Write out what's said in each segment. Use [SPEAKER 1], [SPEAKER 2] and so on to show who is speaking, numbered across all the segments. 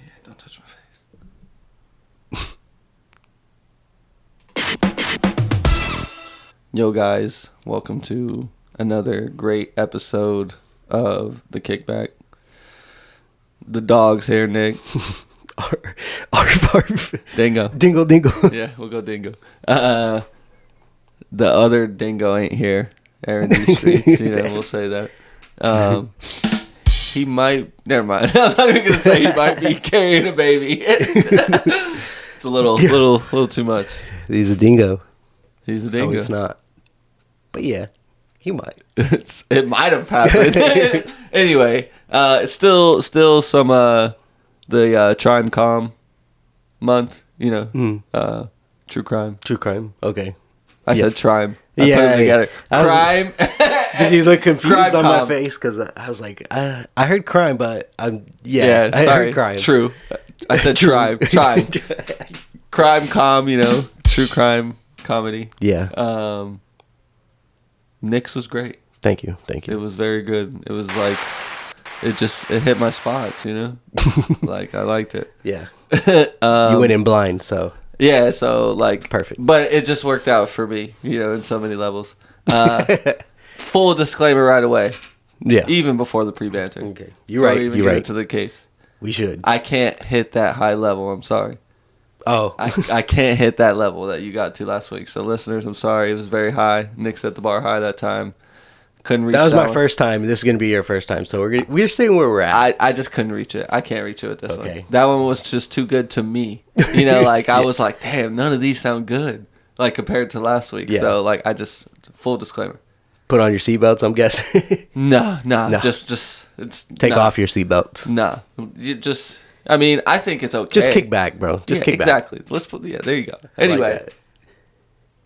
[SPEAKER 1] yeah, don't touch my face. Yo, guys, welcome to another great episode of the Kickback. The dog's here, Nick.
[SPEAKER 2] Arf.
[SPEAKER 1] Dingo.
[SPEAKER 2] Dingle, dingle.
[SPEAKER 1] Yeah, we'll go Dingo. The other Dingo ain't here, airing these streets. We'll say that. He might. Never mind. I'm not even gonna say he might be carrying a baby. It's a little too much.
[SPEAKER 2] He's a dingo.
[SPEAKER 1] He's a dingo.
[SPEAKER 2] So he's not. But yeah, he might.
[SPEAKER 1] It might have happened. Anyway, it's still some the Crime Com month. True crime.
[SPEAKER 2] True crime. Okay.
[SPEAKER 1] I said trime. I
[SPEAKER 2] Yeah,
[SPEAKER 1] put them together. Crime.
[SPEAKER 2] Did you look confused
[SPEAKER 1] Crime
[SPEAKER 2] on
[SPEAKER 1] Com.
[SPEAKER 2] my face? Because I was like, I heard crime, but I
[SPEAKER 1] sorry.
[SPEAKER 2] heard crime.
[SPEAKER 1] True. I said trime. Crime Com. True crime comedy.
[SPEAKER 2] Yeah.
[SPEAKER 1] Nick's was great.
[SPEAKER 2] Thank you.
[SPEAKER 1] It was very good. It was like it hit my spots. Like I liked it.
[SPEAKER 2] Yeah. You went in blind, so.
[SPEAKER 1] Yeah, so like
[SPEAKER 2] perfect.
[SPEAKER 1] But it just worked out for me, in so many levels. Full disclaimer right away.
[SPEAKER 2] Yeah.
[SPEAKER 1] Even before the pre-banter.
[SPEAKER 2] Okay. You're right.
[SPEAKER 1] You're right. To the case.
[SPEAKER 2] We should.
[SPEAKER 1] I can't hit that high level. I'm sorry.
[SPEAKER 2] Oh.
[SPEAKER 1] I can't hit that level that you got to last week. So listeners, I'm sorry. It was very high. Nick set the bar high that time. Couldn't reach
[SPEAKER 2] that was my
[SPEAKER 1] one.
[SPEAKER 2] first time. This is going to be your first time. So we're seeing where we're at.
[SPEAKER 1] I just couldn't reach it. I can't reach it with this
[SPEAKER 2] Okay.
[SPEAKER 1] one. That one was just too good to me. I was like, damn, none of these sound good. Like compared to last week.
[SPEAKER 2] Yeah.
[SPEAKER 1] So like I just full disclaimer.
[SPEAKER 2] Put on your seatbelts, I'm guessing.
[SPEAKER 1] No.
[SPEAKER 2] No.
[SPEAKER 1] Just it's
[SPEAKER 2] Take off your seatbelts.
[SPEAKER 1] No. You just I think it's okay.
[SPEAKER 2] Just kick back, bro. Just kick back.
[SPEAKER 1] Exactly. There you go. Anyway.
[SPEAKER 2] Like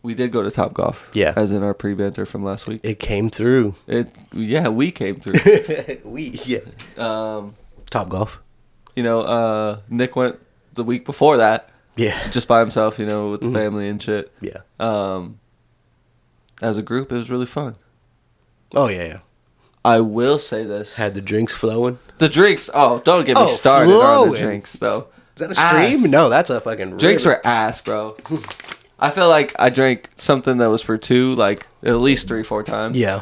[SPEAKER 1] we did go to Top Golf.
[SPEAKER 2] Yeah.
[SPEAKER 1] As in our pre-banter from last week.
[SPEAKER 2] it came through.
[SPEAKER 1] We came through.
[SPEAKER 2] Top Golf.
[SPEAKER 1] Nick went the week before that.
[SPEAKER 2] Yeah.
[SPEAKER 1] Just by himself, with the family and shit.
[SPEAKER 2] Yeah.
[SPEAKER 1] As a group, it was really fun.
[SPEAKER 2] Oh, yeah.
[SPEAKER 1] I will say this.
[SPEAKER 2] Had the drinks flowing.
[SPEAKER 1] The drinks. Oh, don't get me started on the drinks, though.
[SPEAKER 2] Is that a stream?
[SPEAKER 1] Ass.
[SPEAKER 2] No, that's a fucking
[SPEAKER 1] Drinks
[SPEAKER 2] river.
[SPEAKER 1] are ass, bro. I feel like I drank something that was for two, like, at least 3-4 times.
[SPEAKER 2] Yeah.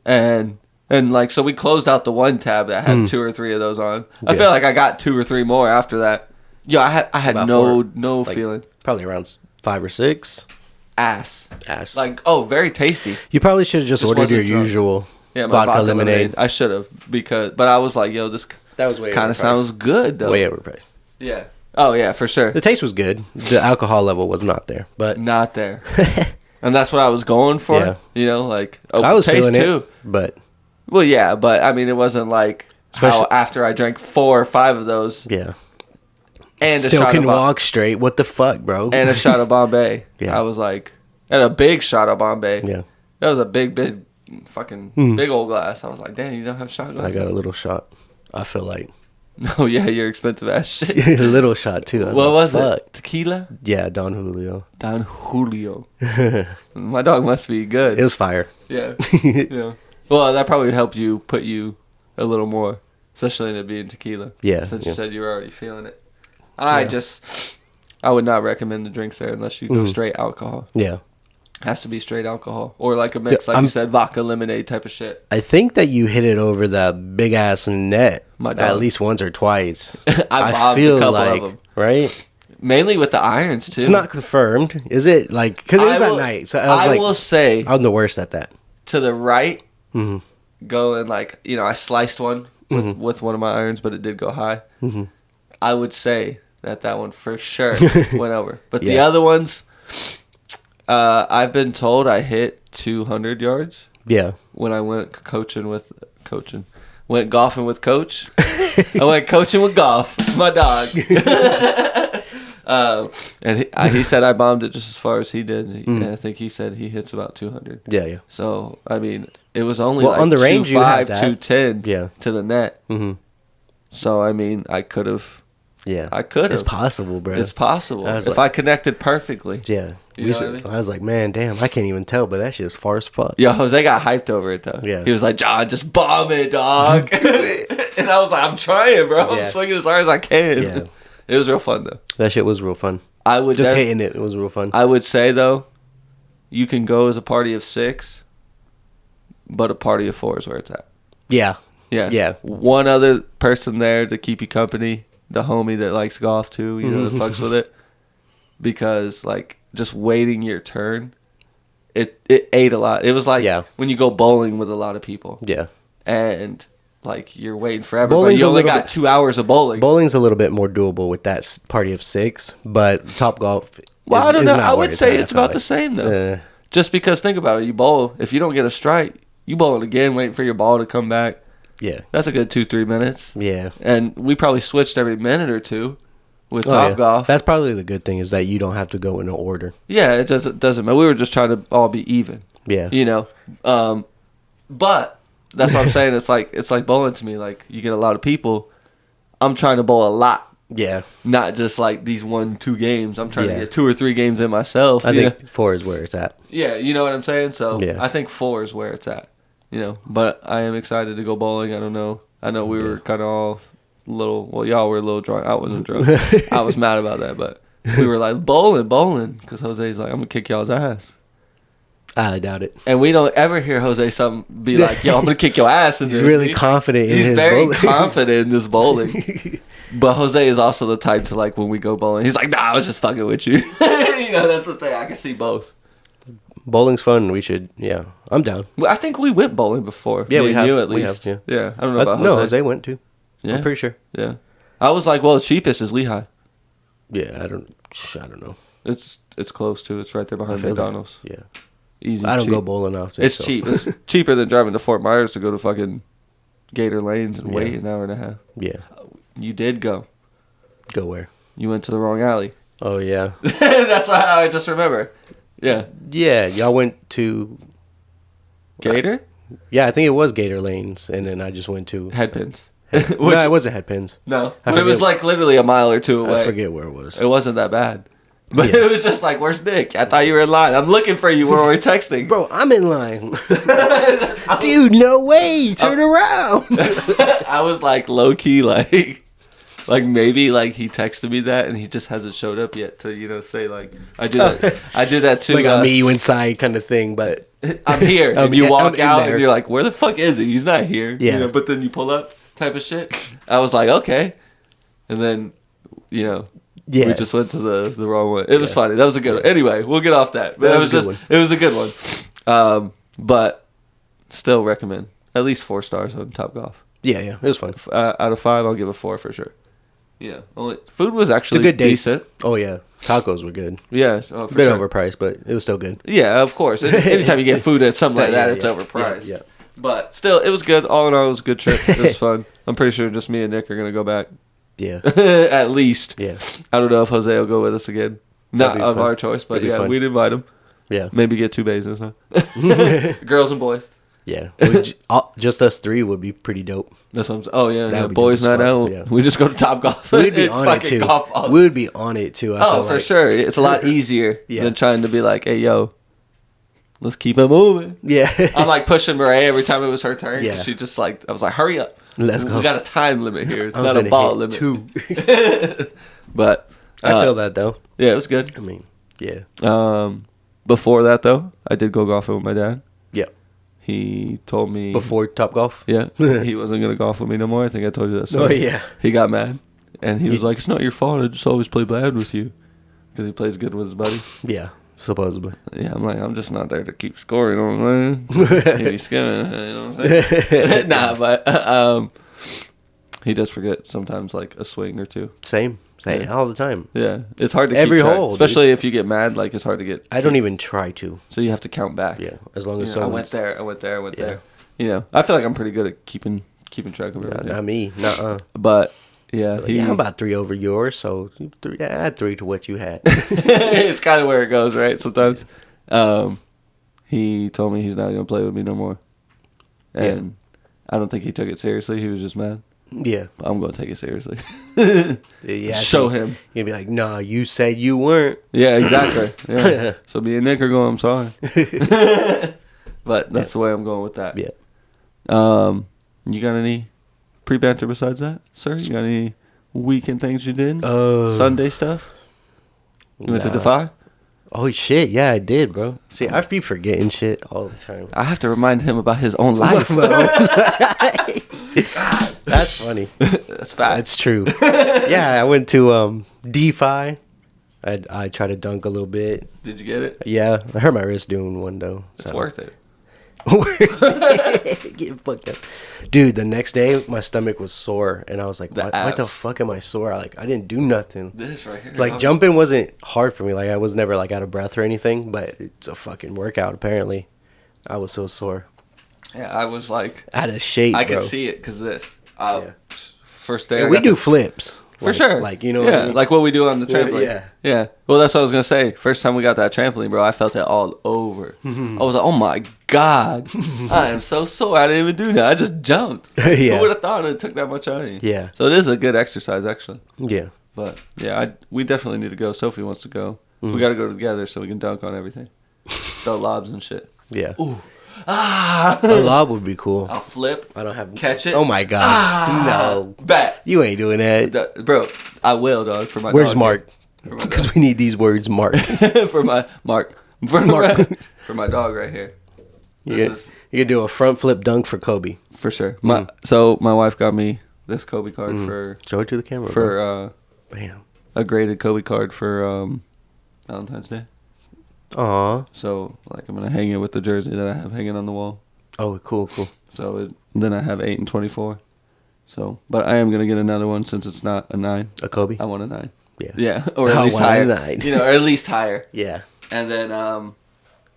[SPEAKER 1] And like, so we closed out the one tab that had 2 or 3 of those on. I feel like I got 2 or 3 more after that. Yo, I had
[SPEAKER 2] About
[SPEAKER 1] no
[SPEAKER 2] like,
[SPEAKER 1] feeling.
[SPEAKER 2] Probably around 5 or 6.
[SPEAKER 1] Ass.
[SPEAKER 2] Like,
[SPEAKER 1] very tasty.
[SPEAKER 2] you probably should have just ordered your
[SPEAKER 1] wasn't drunk.
[SPEAKER 2] usual
[SPEAKER 1] Yeah, my
[SPEAKER 2] vodka lemonade.
[SPEAKER 1] I should have but I was like, yo, this
[SPEAKER 2] That was way
[SPEAKER 1] kind of sounds good though.
[SPEAKER 2] way overpriced.
[SPEAKER 1] Yeah. Oh yeah, for sure.
[SPEAKER 2] The taste was good. The alcohol level was not there, but
[SPEAKER 1] Not there. And that's what I was going for.
[SPEAKER 2] Yeah.
[SPEAKER 1] I
[SPEAKER 2] was
[SPEAKER 1] taste
[SPEAKER 2] feeling
[SPEAKER 1] too.
[SPEAKER 2] it, but
[SPEAKER 1] Well, yeah, but I mean, it wasn't like how after I drank 4 or 5 of those.
[SPEAKER 2] yeah.
[SPEAKER 1] And
[SPEAKER 2] Still
[SPEAKER 1] a shot
[SPEAKER 2] can
[SPEAKER 1] of
[SPEAKER 2] walk straight. What the fuck, bro?
[SPEAKER 1] and a shot of Bombay.
[SPEAKER 2] Yeah.
[SPEAKER 1] I was like, and a big shot of Bombay.
[SPEAKER 2] Yeah.
[SPEAKER 1] That was a big fucking big old glass. I was like, damn, you don't have shot glasses?
[SPEAKER 2] I got a little shot. I feel like
[SPEAKER 1] No, yeah, you're expensive ass shit.
[SPEAKER 2] a little shot too.
[SPEAKER 1] What
[SPEAKER 2] was
[SPEAKER 1] was
[SPEAKER 2] like,
[SPEAKER 1] it? Tequila?
[SPEAKER 2] Yeah, Don Julio.
[SPEAKER 1] Don Julio. My dog must be good.
[SPEAKER 2] It was fire.
[SPEAKER 1] Yeah. Yeah. Well, that probably helped put you a little more, especially in it being tequila.
[SPEAKER 2] Yeah.
[SPEAKER 1] Since you said you were already feeling it. I would not recommend the drinks there unless you go straight alcohol.
[SPEAKER 2] Yeah.
[SPEAKER 1] Has to be straight alcohol or like a mix, like you said, vodka lemonade type of shit.
[SPEAKER 2] I think that you hit it over the big ass net
[SPEAKER 1] My dog.
[SPEAKER 2] at least once or twice.
[SPEAKER 1] I bombed a couple of them.
[SPEAKER 2] Right?
[SPEAKER 1] Mainly with the irons too.
[SPEAKER 2] It's not confirmed, is it? Like, because it was at night, so I
[SPEAKER 1] will say
[SPEAKER 2] I'm the worst at that.
[SPEAKER 1] to the right,
[SPEAKER 2] Mm-hmm.
[SPEAKER 1] go and like I sliced one with one of my irons, but it did go high.
[SPEAKER 2] Mm-hmm.
[SPEAKER 1] I would say that one for sure went over, but the
[SPEAKER 2] Yeah.
[SPEAKER 1] other ones, I've been told I hit 200 yards.
[SPEAKER 2] Yeah.
[SPEAKER 1] When I went went golfing with Coach. I went coaching with Golf, my dog. And he said I bombed it just as far as he did. And I think he said he hits about 200.
[SPEAKER 2] Yeah.
[SPEAKER 1] So, I mean, it was only
[SPEAKER 2] Well,
[SPEAKER 1] like
[SPEAKER 2] on the range, you
[SPEAKER 1] 2.5,
[SPEAKER 2] had that.
[SPEAKER 1] 210
[SPEAKER 2] Yeah.
[SPEAKER 1] to the net.
[SPEAKER 2] Mm-hmm.
[SPEAKER 1] So, I mean, I could have
[SPEAKER 2] Yeah.
[SPEAKER 1] I could have.
[SPEAKER 2] It's possible, bro.
[SPEAKER 1] It's possible.
[SPEAKER 2] I was
[SPEAKER 1] If I connected perfectly.
[SPEAKER 2] Yeah.
[SPEAKER 1] You know what I mean?
[SPEAKER 2] I was like, man, damn, I can't even tell, but that shit's far as fuck.
[SPEAKER 1] Yo, Jose got hyped over it, though.
[SPEAKER 2] Yeah.
[SPEAKER 1] He was like, John, just bomb it, dog. And I was like, I'm trying, bro.
[SPEAKER 2] Yeah.
[SPEAKER 1] I'm swinging as hard as I can.
[SPEAKER 2] Yeah.
[SPEAKER 1] It was real fun, though.
[SPEAKER 2] That shit was real fun.
[SPEAKER 1] I would
[SPEAKER 2] Just hitting it. It was real fun.
[SPEAKER 1] I would say, though, you can go as a party of 6, but a party of 4 is where it's at.
[SPEAKER 2] Yeah.
[SPEAKER 1] Yeah.
[SPEAKER 2] Yeah.
[SPEAKER 1] One other person there to keep you company, the homie that likes golf, too, you know, that fucks with it. Because, like, just waiting your turn, it ate a lot. It was like when you go bowling with a lot of people.
[SPEAKER 2] Yeah.
[SPEAKER 1] And, like, you're waiting forever,
[SPEAKER 2] Bowling's
[SPEAKER 1] but you only got 2 hours of bowling.
[SPEAKER 2] Bowling's a little bit more doable with that party of 6, but Topgolf
[SPEAKER 1] Well, I don't know. I would say
[SPEAKER 2] at,
[SPEAKER 1] it's about the same, though. Just because, think about it. You bowl. If you don't get a strike, you bowl it again, waiting for your ball to come back.
[SPEAKER 2] Yeah.
[SPEAKER 1] That's a good 2-3 minutes.
[SPEAKER 2] Yeah.
[SPEAKER 1] And we probably switched every minute or two with Topgolf.
[SPEAKER 2] That's probably the good thing is that you don't have to go in order.
[SPEAKER 1] Yeah, it doesn't matter. We were just trying to all be even.
[SPEAKER 2] Yeah.
[SPEAKER 1] You know? But that's what I'm saying. It's like bowling to me. Like, you get a lot of people. I'm trying to bowl a lot.
[SPEAKER 2] Yeah.
[SPEAKER 1] Not just like these 1-2 games. I'm trying to get 2 or 3 games in myself.
[SPEAKER 2] I think 4 is where it's at.
[SPEAKER 1] Yeah, you know what I'm saying? So
[SPEAKER 2] yeah.
[SPEAKER 1] I think 4 is where it's at. You know, but I am excited to go bowling. I don't know. I know we were kind of all a little. Well, y'all were a little drunk. I wasn't drunk. I was mad about that, but we were like bowling, because Jose's like, I'm gonna kick y'all's ass.
[SPEAKER 2] I doubt it.
[SPEAKER 1] And we don't ever hear Jose be like, yo, I'm gonna kick your ass.
[SPEAKER 2] He's really confident in his
[SPEAKER 1] He's very
[SPEAKER 2] bowling.
[SPEAKER 1] confident in this bowling. But Jose is also the type to, like, when we go bowling, he's like, nah, I was just fucking with you. You know, that's the thing. I can see both.
[SPEAKER 2] Bowling's fun. We should, I'm down.
[SPEAKER 1] Well, I think we went bowling before.
[SPEAKER 2] Yeah, we have.
[SPEAKER 1] You at
[SPEAKER 2] we
[SPEAKER 1] least.
[SPEAKER 2] have,
[SPEAKER 1] yeah. I don't know about Jose.
[SPEAKER 2] No, Jose went too.
[SPEAKER 1] Yeah.
[SPEAKER 2] I'm pretty sure.
[SPEAKER 1] Yeah. I was like, well, the cheapest is Lehigh.
[SPEAKER 2] Yeah, I don't know.
[SPEAKER 1] It's close to. It's right there behind
[SPEAKER 2] I feel
[SPEAKER 1] McDonald's.
[SPEAKER 2] That. Yeah.
[SPEAKER 1] Easy.
[SPEAKER 2] I don't
[SPEAKER 1] cheap.
[SPEAKER 2] go bowling often.
[SPEAKER 1] It's cheap. It's cheaper than driving to Fort Myers to go to fucking Gator Lanes and wait an hour and a half.
[SPEAKER 2] Yeah.
[SPEAKER 1] You did go.
[SPEAKER 2] Go where?
[SPEAKER 1] You went to the wrong alley.
[SPEAKER 2] Oh, yeah.
[SPEAKER 1] That's how I just remember. Yeah.
[SPEAKER 2] Yeah, y'all went to...
[SPEAKER 1] Gator?
[SPEAKER 2] Yeah, I think it was Gator Lanes, and then I just went to...
[SPEAKER 1] Headpins.
[SPEAKER 2] No, it wasn't Headpins.
[SPEAKER 1] No. But it was like literally a mile or 2 away.
[SPEAKER 2] I forget where it was.
[SPEAKER 1] It wasn't that bad. But it was just like, where's Nick? I thought you were in line. I'm looking for you when we're texting.
[SPEAKER 2] Bro, I'm in line. Dude, no way. Turn around.
[SPEAKER 1] I was like low-key like maybe like he texted me that and he just hasn't showed up yet to, you know, say like I do that too.
[SPEAKER 2] Like I'll meet you inside kind of thing, but
[SPEAKER 1] I'm here. And you walk out
[SPEAKER 2] there.
[SPEAKER 1] and you're like, where the fuck is he? He's not here.
[SPEAKER 2] Yeah.
[SPEAKER 1] You know, but then you pull up type of shit. I was like, okay. And then, you know, we just went to the wrong one. It was funny. That was a good one. Anyway, we'll get off that. But it was a good one. But still recommend at least 4 stars on Topgolf.
[SPEAKER 2] Yeah, it was fun.
[SPEAKER 1] Out of 5, I'll give a 4 for sure. Yeah, only food was actually
[SPEAKER 2] it's a good
[SPEAKER 1] decent.
[SPEAKER 2] Oh yeah, tacos were good.
[SPEAKER 1] Yeah,
[SPEAKER 2] a bit overpriced, but it was still good.
[SPEAKER 1] Yeah, of course. Anytime you get food at something like that, it's overpriced.
[SPEAKER 2] Yeah.
[SPEAKER 1] But still, it was good. All in all, it was a good trip. It was fun. I'm pretty sure just me and Nick are gonna go back.
[SPEAKER 2] Yeah,
[SPEAKER 1] at least.
[SPEAKER 2] Yeah.
[SPEAKER 1] I don't know if Jose will go with us again. Not of
[SPEAKER 2] fun.
[SPEAKER 1] our choice, but
[SPEAKER 2] That'd be fun.
[SPEAKER 1] we'd invite him.
[SPEAKER 2] Yeah.
[SPEAKER 1] Maybe get 2 bases, huh? Girls and boys.
[SPEAKER 2] Yeah. Just us 3 would be pretty dope.
[SPEAKER 1] That's what I'm saying. Oh, yeah.
[SPEAKER 2] That would be
[SPEAKER 1] boys
[SPEAKER 2] dope
[SPEAKER 1] night
[SPEAKER 2] as
[SPEAKER 1] out.
[SPEAKER 2] fuck, yeah.
[SPEAKER 1] We just go to Topgolf.
[SPEAKER 2] We'd be on it too.
[SPEAKER 1] Golf balls.
[SPEAKER 2] We would be on it too. I feel
[SPEAKER 1] for
[SPEAKER 2] like.
[SPEAKER 1] sure. It's a lot easier
[SPEAKER 2] Yeah.
[SPEAKER 1] than trying to be like, hey, yo, let's keep it moving.
[SPEAKER 2] Yeah.
[SPEAKER 1] I'm like pushing Marae every time it was her turn.
[SPEAKER 2] Yeah.
[SPEAKER 1] She just like, I was like, hurry up.
[SPEAKER 2] Let's go.
[SPEAKER 1] We got a time limit here. It's
[SPEAKER 2] I'm
[SPEAKER 1] not a
[SPEAKER 2] finna
[SPEAKER 1] ball
[SPEAKER 2] hit
[SPEAKER 1] limit.
[SPEAKER 2] 2.
[SPEAKER 1] But
[SPEAKER 2] I feel that though.
[SPEAKER 1] Yeah, it was good.
[SPEAKER 2] I mean, yeah.
[SPEAKER 1] Before that though, I did go golfing with my dad.
[SPEAKER 2] Yeah.
[SPEAKER 1] He told me
[SPEAKER 2] Before Topgolf.
[SPEAKER 1] Yeah, he wasn't gonna golf with me no more. I think I told you that story.
[SPEAKER 2] Oh yeah.
[SPEAKER 1] He got mad, and he was like, "It's not your fault. I just always play bad with you," because he plays good with his buddy.
[SPEAKER 2] Yeah. Supposedly.
[SPEAKER 1] Yeah, I'm like, I'm just not there to keep scoring. You know what I'm saying? He's skimming. You know what I'm saying? Nah, but he does forget sometimes, like a swing or 2.
[SPEAKER 2] Same.
[SPEAKER 1] Yeah.
[SPEAKER 2] All the time.
[SPEAKER 1] Yeah, it's hard to
[SPEAKER 2] Every
[SPEAKER 1] keep track,
[SPEAKER 2] hole,
[SPEAKER 1] especially if you get mad. Like it's hard to get.
[SPEAKER 2] I don't even try to.
[SPEAKER 1] So you have to count back.
[SPEAKER 2] Yeah, as long as
[SPEAKER 1] I
[SPEAKER 2] someone.
[SPEAKER 1] went there. I went there. You know, I feel like I'm pretty good at keeping track of everything.
[SPEAKER 2] Not me. Nuh-uh.
[SPEAKER 1] But yeah,
[SPEAKER 2] I'm about 3 over yours, so add 3 to what you had.
[SPEAKER 1] It's kind of where it goes, right? Sometimes. He told me he's not gonna play with me no more, and I don't think he took it seriously. He was just mad.
[SPEAKER 2] Yeah.
[SPEAKER 1] But I'm going to take it seriously.
[SPEAKER 2] Yeah.
[SPEAKER 1] Show him.
[SPEAKER 2] You'd be like, nah, you said you weren't.
[SPEAKER 1] Yeah, exactly. Yeah. So me and Nick are going, I'm sorry. But that's the way I'm going with that.
[SPEAKER 2] Yeah.
[SPEAKER 1] You got any pre-banter besides that, sir? You got any weekend things you did? Sunday stuff? You went to Defy?
[SPEAKER 2] Oh, shit. Yeah, I did, bro. See, I be forgetting shit all the time.
[SPEAKER 1] I have to remind him about his own life.
[SPEAKER 2] That's funny.
[SPEAKER 1] That's fact.
[SPEAKER 2] That's true. Yeah, I went to DeFi. I tried to dunk a little bit.
[SPEAKER 1] Did you get it?
[SPEAKER 2] Yeah, I hurt my wrist doing one, though.
[SPEAKER 1] It's worth it.
[SPEAKER 2] Get fucked up. Dude, the next day, my stomach was sore. And I was like, what the fuck am I sore? Like, I didn't do nothing.
[SPEAKER 1] This right here.
[SPEAKER 2] Like, jumping wasn't hard for me. Like, I was never, like, out of breath or anything. But it's a fucking workout, apparently. I was so sore.
[SPEAKER 1] Yeah, I was like...
[SPEAKER 2] Out of shape,
[SPEAKER 1] I
[SPEAKER 2] bro.
[SPEAKER 1] could see it because this.
[SPEAKER 2] Yeah.
[SPEAKER 1] First day...
[SPEAKER 2] Yeah, we do flips.
[SPEAKER 1] For sure.
[SPEAKER 2] Like, you know what I mean?
[SPEAKER 1] Like what we do on the trampoline. Yeah. Well, that's what I was going to say. First time we got that trampoline, bro, I felt it all over. I was like, oh my God. I am so sore. I didn't even do that. I just jumped.
[SPEAKER 2] Yeah.
[SPEAKER 1] Who would have thought it took that much out of you?
[SPEAKER 2] Yeah.
[SPEAKER 1] So it is a good exercise, actually.
[SPEAKER 2] Yeah.
[SPEAKER 1] But, yeah, we definitely need to go. Sophie wants to go. We got to go together so we can dunk on everything. Throw lobs and shit.
[SPEAKER 2] Yeah.
[SPEAKER 1] Ooh.
[SPEAKER 2] A lob would be cool.
[SPEAKER 1] I'll flip.
[SPEAKER 2] I don't have...
[SPEAKER 1] Catch it.
[SPEAKER 2] Oh, my God. No.
[SPEAKER 1] Bet.
[SPEAKER 2] You ain't doing that.
[SPEAKER 1] Bro, I will, dog, for my
[SPEAKER 2] Where's
[SPEAKER 1] dog.
[SPEAKER 2] Mark? Because we need these words marked.
[SPEAKER 1] For my... Mark. For my dog right here.
[SPEAKER 2] You're going to do a front flip dunk for Kobe.
[SPEAKER 1] For sure. So, my wife got me this Kobe card for...
[SPEAKER 2] Show it to the camera.
[SPEAKER 1] For,
[SPEAKER 2] bam.
[SPEAKER 1] A graded Kobe card for, Valentine's Day.
[SPEAKER 2] Aw.
[SPEAKER 1] So, like, I'm going to hang it with the jersey that I have hanging on the wall.
[SPEAKER 2] Oh, cool.
[SPEAKER 1] So, then I have 8 and 24. So, but I am going to get another one since it's not a 9.
[SPEAKER 2] A Kobe?
[SPEAKER 1] I want a 9.
[SPEAKER 2] Yeah.
[SPEAKER 1] Yeah, or at least higher.
[SPEAKER 2] 9.
[SPEAKER 1] You know, or at least higher.
[SPEAKER 2] Yeah.
[SPEAKER 1] And then,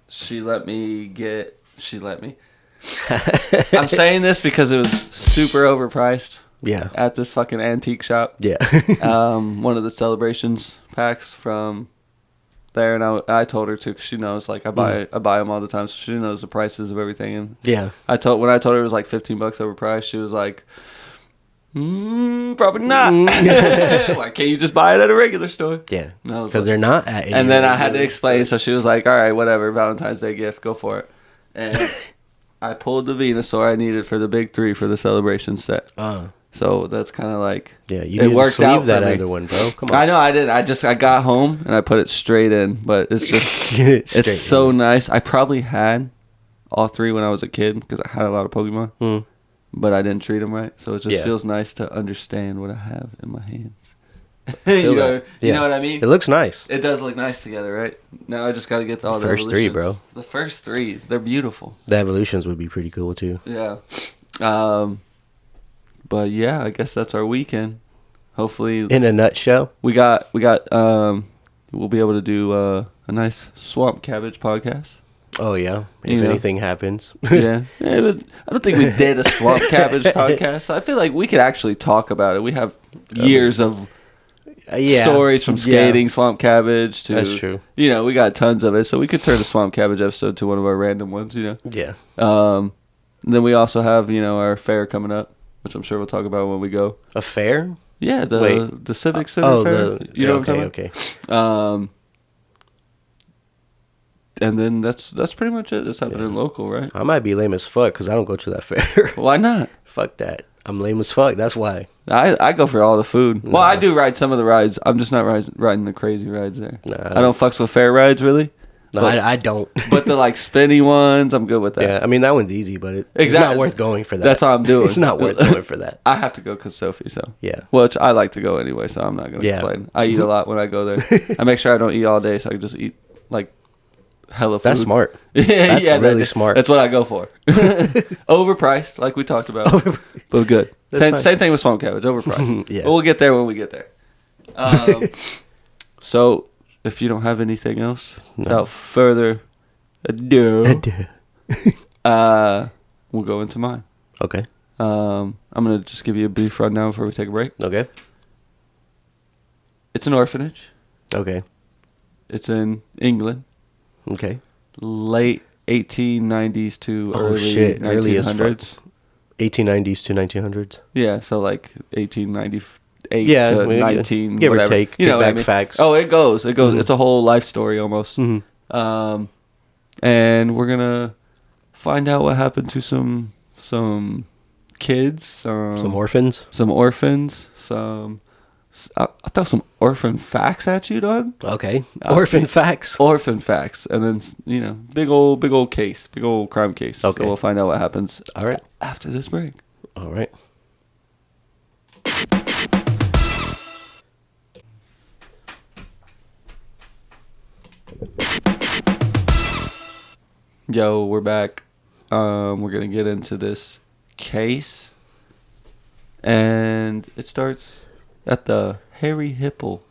[SPEAKER 1] she let me... I'm saying this because it was super overpriced.
[SPEAKER 2] Yeah.
[SPEAKER 1] At this fucking antique shop.
[SPEAKER 2] Yeah.
[SPEAKER 1] One of the celebrations packs from there, and I told her to, cause she knows, like, I buy them all the time, so she knows the prices of everything. And
[SPEAKER 2] yeah.
[SPEAKER 1] when I told her it was like $15 overpriced, she was like, probably not. Why can't you just buy it at a regular store?
[SPEAKER 2] Yeah.
[SPEAKER 1] Because
[SPEAKER 2] like, they're not at any.
[SPEAKER 1] And then I had to explain, so she was like, all right, whatever, Valentine's Day gift, go for it. And I pulled the Venusaur I needed for the big 3 for the celebration set. So that's kind of like...
[SPEAKER 2] Yeah, you need to sleeve that other one, bro. Come on.
[SPEAKER 1] I know, I did. I got home and I put it straight in, but it's just... it's so nice. I probably had all 3 when I was a kid because I had a lot of Pokemon, but I didn't treat them right. So it just feels nice to understand what I have in my hands. You know what I mean?
[SPEAKER 2] It looks nice.
[SPEAKER 1] It does look nice together, right? Now I just got to get all the
[SPEAKER 2] first 3, bro.
[SPEAKER 1] The first 3, they're beautiful.
[SPEAKER 2] The evolutions would be pretty cool, too.
[SPEAKER 1] Yeah. But yeah, I guess that's our weekend. Hopefully,
[SPEAKER 2] in a nutshell,
[SPEAKER 1] we'll be able to do a nice swamp cabbage podcast.
[SPEAKER 2] Oh yeah, if anything happens.
[SPEAKER 1] Yeah, but I don't think we did a swamp cabbage podcast. I feel like we could actually talk about it. We have years of stories from skating, swamp cabbage to...
[SPEAKER 2] That's true.
[SPEAKER 1] You know, we got tons of it, so we could turn a swamp cabbage episode to one of our random ones. You know.
[SPEAKER 2] Yeah.
[SPEAKER 1] Then we also have our fair coming up, which I'm sure we'll talk about when we go.
[SPEAKER 2] A fair?
[SPEAKER 1] Yeah, the Civic Center fair. You know what I'm talking about?
[SPEAKER 2] Okay.
[SPEAKER 1] And then that's pretty much it. It's happening local, right?
[SPEAKER 2] I might be lame as fuck because I don't go to that fair.
[SPEAKER 1] Why not?
[SPEAKER 2] Fuck that. I'm lame as fuck. That's why.
[SPEAKER 1] I go for all the food. Well, I do ride some of the rides. I'm just not riding the crazy rides there. I don't fucks with fair rides, really.
[SPEAKER 2] No, I don't.
[SPEAKER 1] But the spinny ones, I'm good with that.
[SPEAKER 2] Yeah, I mean that one's easy, but it's not worth going for that.
[SPEAKER 1] That's all I'm doing.
[SPEAKER 2] It's not worth going for that.
[SPEAKER 1] I have to go because Sophie. So
[SPEAKER 2] yeah,
[SPEAKER 1] which I like to go anyway, so I'm not gonna complain. I eat a lot when I go there. I make sure I don't eat all day, so I can just eat hella food.
[SPEAKER 2] That's smart.
[SPEAKER 1] That's
[SPEAKER 2] really smart.
[SPEAKER 1] That's what I go for. Overpriced, like we talked about, but good. Same thing with swamp cabbage. Overpriced. Yeah, but we'll get there when we get there. So if you don't have anything else, without further ado, we'll go into mine.
[SPEAKER 2] Okay.
[SPEAKER 1] I'm gonna just give you a brief rundown before we take a break.
[SPEAKER 2] Okay.
[SPEAKER 1] It's an orphanage.
[SPEAKER 2] Okay.
[SPEAKER 1] It's in England.
[SPEAKER 2] Okay.
[SPEAKER 1] Late 1890s to early 1900s.
[SPEAKER 2] 1890s to 1900s.
[SPEAKER 1] Yeah, so like 1898 to 19,
[SPEAKER 2] give
[SPEAKER 1] whatever.
[SPEAKER 2] or take.
[SPEAKER 1] You know what I mean?
[SPEAKER 2] Facts.
[SPEAKER 1] Oh, it goes.
[SPEAKER 2] Mm-hmm.
[SPEAKER 1] It's a whole life story almost.
[SPEAKER 2] Mm-hmm.
[SPEAKER 1] And we're gonna find out what happened to some kids,
[SPEAKER 2] some orphans,
[SPEAKER 1] I throw some orphan facts at you, dog.
[SPEAKER 2] Okay, orphan facts,
[SPEAKER 1] and then big old case, big old crime case.
[SPEAKER 2] Okay,
[SPEAKER 1] so we'll find out what happens.
[SPEAKER 2] All right,
[SPEAKER 1] after this break.
[SPEAKER 2] All right.
[SPEAKER 1] Yo, we're back. We're gonna get into this case, and it starts at the Harry Hipple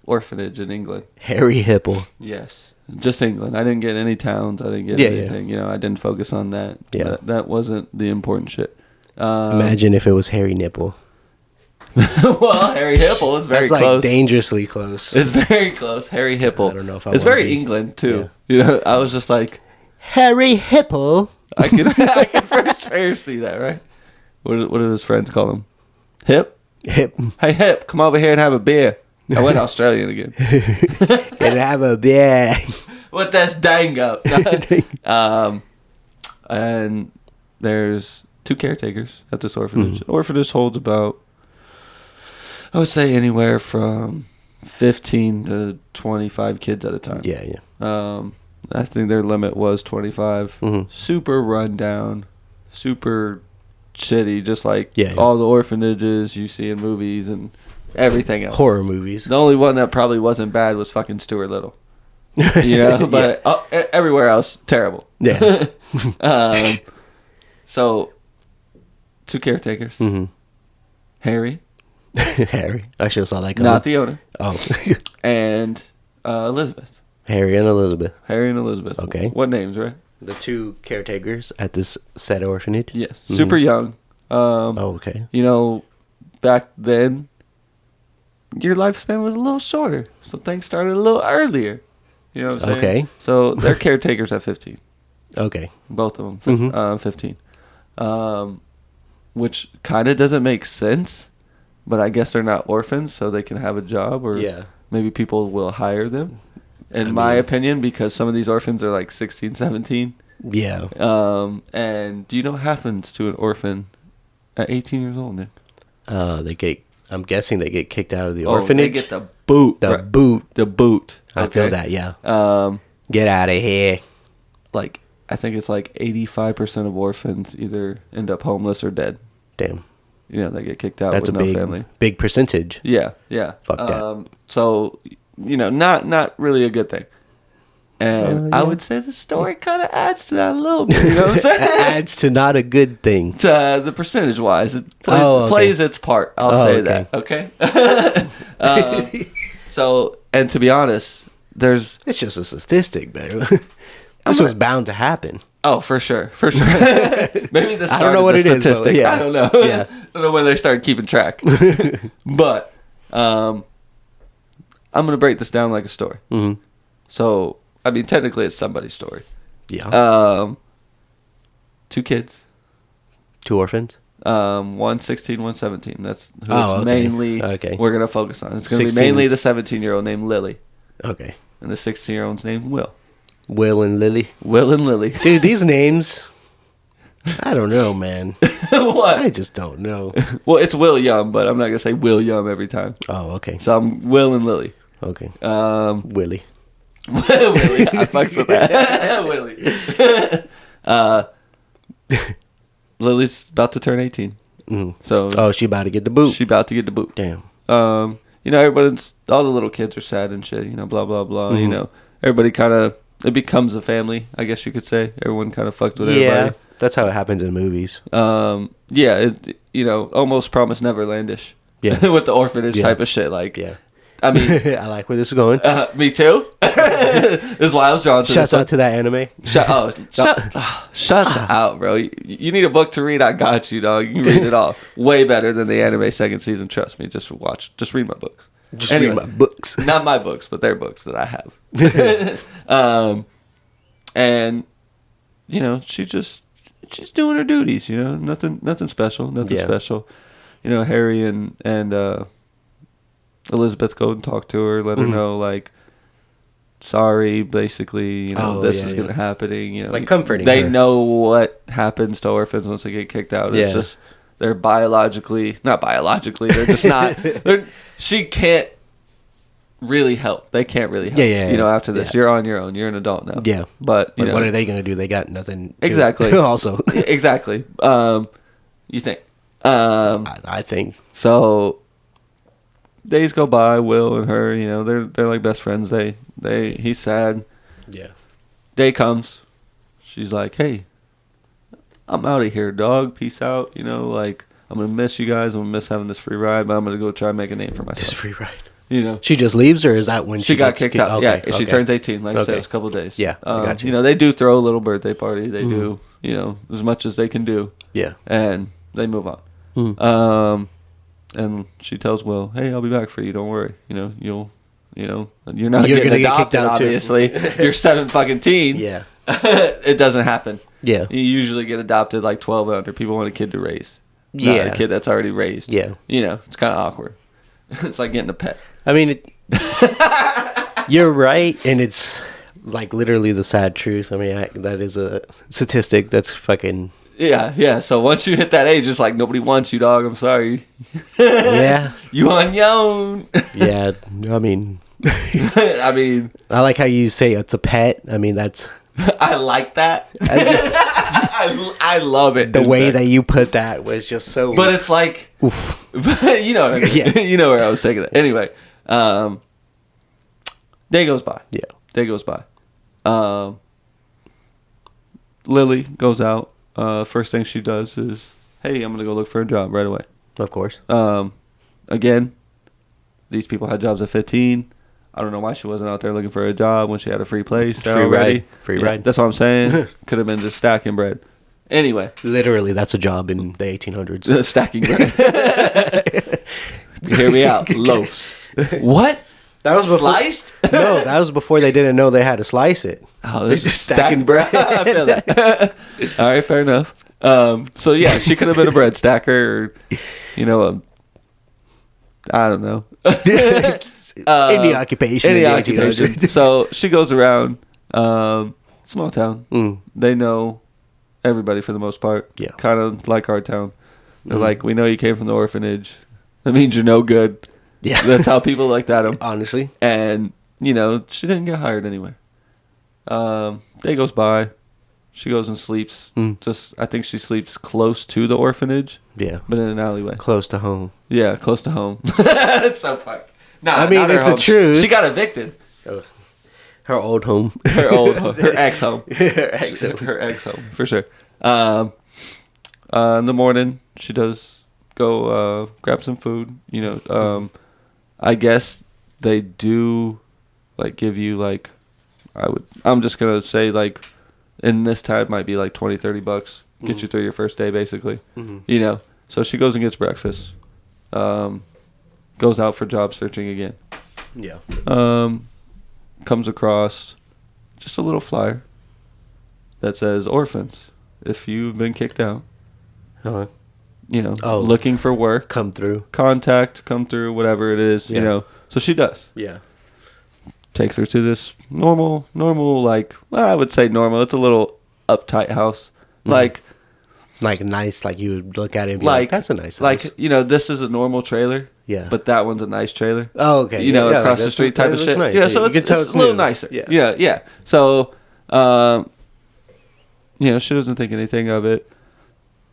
[SPEAKER 1] orphanage in England.
[SPEAKER 2] Harry Hipple.
[SPEAKER 1] Yes, just England. I didn't get any towns. I didn't get anything. Yeah. I didn't focus on that.
[SPEAKER 2] Yeah,
[SPEAKER 1] that wasn't the important shit.
[SPEAKER 2] Imagine if it was Harry Nipple.
[SPEAKER 1] Well, Harry Hipple is very close.
[SPEAKER 2] That's like dangerously close.
[SPEAKER 1] It's very close. Harry Hipple.
[SPEAKER 2] I don't know if
[SPEAKER 1] it's very England too. Yeah. I was just like
[SPEAKER 2] Harry Hipple.
[SPEAKER 1] I can for sure see that, right? What do his friends call him? Hip?
[SPEAKER 2] Hip.
[SPEAKER 1] Hey, Hip, come over here and have a beer. I went Australian again.
[SPEAKER 2] And have a beer.
[SPEAKER 1] With this dang up. And there's 2 caretakers at this orphanage. Mm-hmm. Orphanage holds about, I would say, anywhere from 15 to 25 kids at a time.
[SPEAKER 2] Yeah.
[SPEAKER 1] I think their limit was 25.
[SPEAKER 2] Mm-hmm.
[SPEAKER 1] Super rundown, super shitty, just like all the orphanages you see in movies and everything else.
[SPEAKER 2] Horror movies.
[SPEAKER 1] The only one that probably wasn't bad was fucking Stuart Little. But everywhere else, terrible.
[SPEAKER 2] Yeah.
[SPEAKER 1] So, 2 caretakers.
[SPEAKER 2] Mm-hmm.
[SPEAKER 1] Harry.
[SPEAKER 2] Harry. I should have saw that coming.
[SPEAKER 1] Not the owner.
[SPEAKER 2] Oh.
[SPEAKER 1] And Elizabeth.
[SPEAKER 2] Harry and Elizabeth.
[SPEAKER 1] Okay. What names, right?
[SPEAKER 2] The 2 caretakers at this said orphanage.
[SPEAKER 1] Yes. Mm-hmm. Super young.
[SPEAKER 2] Okay.
[SPEAKER 1] Back then, your lifespan was a little shorter. So things started a little earlier. You know what I'm saying?
[SPEAKER 2] Okay.
[SPEAKER 1] So they're caretakers at 15.
[SPEAKER 2] Okay.
[SPEAKER 1] Both of them. 15. Which kind of doesn't make sense. But I guess they're not orphans, so they can have a job. Or maybe people will hire them. In my opinion, because some of these orphans are like 16, 17.
[SPEAKER 2] Yeah.
[SPEAKER 1] And do you know what happens to an orphan at 18 years old, Nick?
[SPEAKER 2] I'm guessing they get kicked out of the orphanage.
[SPEAKER 1] They get the boot. The boot.
[SPEAKER 2] I feel that, yeah. Get out of here.
[SPEAKER 1] Like, I think it's like 85% of orphans either end up homeless or dead.
[SPEAKER 2] Damn.
[SPEAKER 1] They get kicked out with no family.
[SPEAKER 2] Big percentage.
[SPEAKER 1] Yeah.
[SPEAKER 2] Fuck that.
[SPEAKER 1] So, not really a good thing. And I would say the story kind of adds to that a little bit. You know what I'm saying?
[SPEAKER 2] Adds to not a good thing.
[SPEAKER 1] The percentage-wise. It plays its part. I'll say that. Okay? So, and to be honest,
[SPEAKER 2] it's just a statistic, man. This was bound to happen.
[SPEAKER 1] Oh, for sure. Maybe this started I don't know what the statistic. I don't know. Yeah. I don't know when they started keeping track. But I'm going to break this down like a story.
[SPEAKER 2] Mm-hmm.
[SPEAKER 1] So, I mean, technically it's somebody's story.
[SPEAKER 2] Yeah.
[SPEAKER 1] 2 kids.
[SPEAKER 2] 2 orphans?
[SPEAKER 1] One 16, one 17. That's who it's mainly we're going to focus on. It's going to be mainly the 17-year-old named Lily.
[SPEAKER 2] Okay.
[SPEAKER 1] And the 16-year-old's named Will.
[SPEAKER 2] Will and Lily.
[SPEAKER 1] Dude,
[SPEAKER 2] these names, I don't know, man.
[SPEAKER 1] What?
[SPEAKER 2] I just don't know.
[SPEAKER 1] Well, it's William, but I'm not going to say William every time.
[SPEAKER 2] Oh, okay.
[SPEAKER 1] So I'm Will and Lily.
[SPEAKER 2] Okay.
[SPEAKER 1] Willie. Willie. I fucks with that. Willie. Lily's about to turn 18.
[SPEAKER 2] Mm-hmm.
[SPEAKER 1] So.
[SPEAKER 2] She about to get the boot.
[SPEAKER 1] Damn. Everybody's, all the little kids are sad and shit, blah, blah, blah.
[SPEAKER 2] Mm-hmm.
[SPEAKER 1] Everybody kind of, it becomes a family, I guess you could say. Everyone kind of fucked with everybody. Yeah,
[SPEAKER 2] that's how it happens in movies.
[SPEAKER 1] Almost Promised Neverland-ish.
[SPEAKER 2] Yeah.
[SPEAKER 1] With the orphanage type of shit. Like,
[SPEAKER 2] yeah.
[SPEAKER 1] I mean,
[SPEAKER 2] I like where this is going.
[SPEAKER 1] Me too. This is why I was drawn to
[SPEAKER 2] Shouts out to that anime.
[SPEAKER 1] Shut out, bro. You need a book to read. I got you, dog. You can read it all. Way better than the anime second season. Trust me. Just read my books.
[SPEAKER 2] Read my books.
[SPEAKER 1] Not my books, but their books that I have. she's doing her duties, you know, nothing special, nothing special. You know, Harry and Elizabeth go and talk to her, let her know, like, sorry, basically, you know, this is gonna happening, you know,
[SPEAKER 2] like comforting
[SPEAKER 1] they
[SPEAKER 2] her.
[SPEAKER 1] know what happens to orphans once they get kicked out. It's just they're not biologically, they're just not. She can't really help. They can't really help. You know, after this, you're on your own. You're an adult now.
[SPEAKER 2] Yeah,
[SPEAKER 1] but you know,
[SPEAKER 2] what are they gonna do? They got nothing.
[SPEAKER 1] Exactly.
[SPEAKER 2] Also,
[SPEAKER 1] exactly. You think?
[SPEAKER 2] I think
[SPEAKER 1] so. Days go by. Will and her, you know, they're like best friends. He's sad.
[SPEAKER 2] Yeah.
[SPEAKER 1] Day comes. She's like, hey, I'm out of here, dog. Peace out. You know, like, I'm gonna miss you guys. I'm gonna miss having this free ride, but I'm gonna go try and make a name for myself.
[SPEAKER 2] This free ride.
[SPEAKER 1] You know,
[SPEAKER 2] she just leaves, or is that when
[SPEAKER 1] she got kicked out?
[SPEAKER 2] Okay,
[SPEAKER 1] yeah, she turns 18. Like I said, it's a couple of days.
[SPEAKER 2] Yeah, I got you.
[SPEAKER 1] You know, they do throw a little birthday party. They do, you know, as much as they can do.
[SPEAKER 2] Yeah,
[SPEAKER 1] and they move on. And she tells Will, "Hey, I'll be back for you. Don't worry. You know, you're not getting adopted. Get kicked out obviously, you're 7 fucking teen.
[SPEAKER 2] Yeah,
[SPEAKER 1] it doesn't happen.
[SPEAKER 2] Yeah,
[SPEAKER 1] you usually get adopted like 12 and under. People want a kid to raise. Not a kid that's already raised.
[SPEAKER 2] Yeah, you
[SPEAKER 1] know, it's kind of awkward. It's like getting a pet.
[SPEAKER 2] I mean, you're right, and it's like literally the sad truth. I mean, that is a statistic that's fucking.
[SPEAKER 1] Yeah. So once you hit that age, it's like nobody wants you, dog. I'm sorry.
[SPEAKER 2] Yeah.
[SPEAKER 1] You on your own.
[SPEAKER 2] Yeah. I mean. I like how you say it's a pet. I mean, that's.
[SPEAKER 1] I like that. I love it.
[SPEAKER 2] The way that you put that was just so.
[SPEAKER 1] But it's like.
[SPEAKER 2] Oof.
[SPEAKER 1] You know what I mean. Yeah. You know where I was taking it. Anyway. Day goes by.
[SPEAKER 2] Yeah.
[SPEAKER 1] Day goes by. Lily goes out. First thing she does is, hey, I'm gonna go look for a job right away.
[SPEAKER 2] Of course.
[SPEAKER 1] Again, these people had jobs at 15. I don't know why she wasn't out there looking for a job when she had a free place.
[SPEAKER 2] Free ride.
[SPEAKER 1] That's what I'm saying. Could have been just stacking bread. Anyway.
[SPEAKER 2] Literally, that's a job in the 1800s.
[SPEAKER 1] Stacking bread. Hear me out. Loaves. What?
[SPEAKER 2] That was
[SPEAKER 1] sliced?
[SPEAKER 2] No, that was before they didn't know they had to slice it.
[SPEAKER 1] Oh, this is stacking bread. I feel that. All right, fair enough. So yeah, she could have been a bread stacker, or you know, I don't know.
[SPEAKER 2] Any occupation.
[SPEAKER 1] So she goes around. Small town. They know everybody for the most part.
[SPEAKER 2] Yeah.
[SPEAKER 1] Kind of like our town. They're like, we know you came from the orphanage. That means you're no good.
[SPEAKER 2] Yeah.
[SPEAKER 1] That's how people looked at him.
[SPEAKER 2] Honestly.
[SPEAKER 1] And, you know, she didn't get hired anywhere. Day goes by. She goes and sleeps. I think she sleeps close to the orphanage.
[SPEAKER 2] Yeah.
[SPEAKER 1] But in an alleyway.
[SPEAKER 2] Close to home.
[SPEAKER 1] Yeah, close to home. It's so fucked. Nah,
[SPEAKER 2] I mean, it's the truth.
[SPEAKER 1] She got evicted.
[SPEAKER 2] Oh. Her old home.
[SPEAKER 1] Her ex home.
[SPEAKER 2] Her ex home.
[SPEAKER 1] Her ex home, for sure. In the morning, she does go grab some food. You know, I guess they do, like, give you, like, I'm just going to say, like, in this time, might be, like, $20-$30. Get you through your first day, basically. You know, so she goes and gets breakfast. Goes out for job searching again.
[SPEAKER 2] Yeah.
[SPEAKER 1] Comes across just a little flyer that says, orphans, if you've been kicked out, you know, looking for work,
[SPEAKER 2] come through,
[SPEAKER 1] whatever it is, you know. So she does.
[SPEAKER 2] Yeah.
[SPEAKER 1] Takes her to this normal, like, well, I would say normal. It's a little uptight house. Like
[SPEAKER 2] nice, like you would look at it and be
[SPEAKER 1] like
[SPEAKER 2] that's a nice house.
[SPEAKER 1] Like, you know, this is a normal trailer.
[SPEAKER 2] Yeah.
[SPEAKER 1] But that one's a nice trailer.
[SPEAKER 2] Oh, okay.
[SPEAKER 1] You know, across the street type of shit.
[SPEAKER 2] Nice.
[SPEAKER 1] Yeah, so it's a little nicer. Yeah. So, you know, she doesn't think anything of it.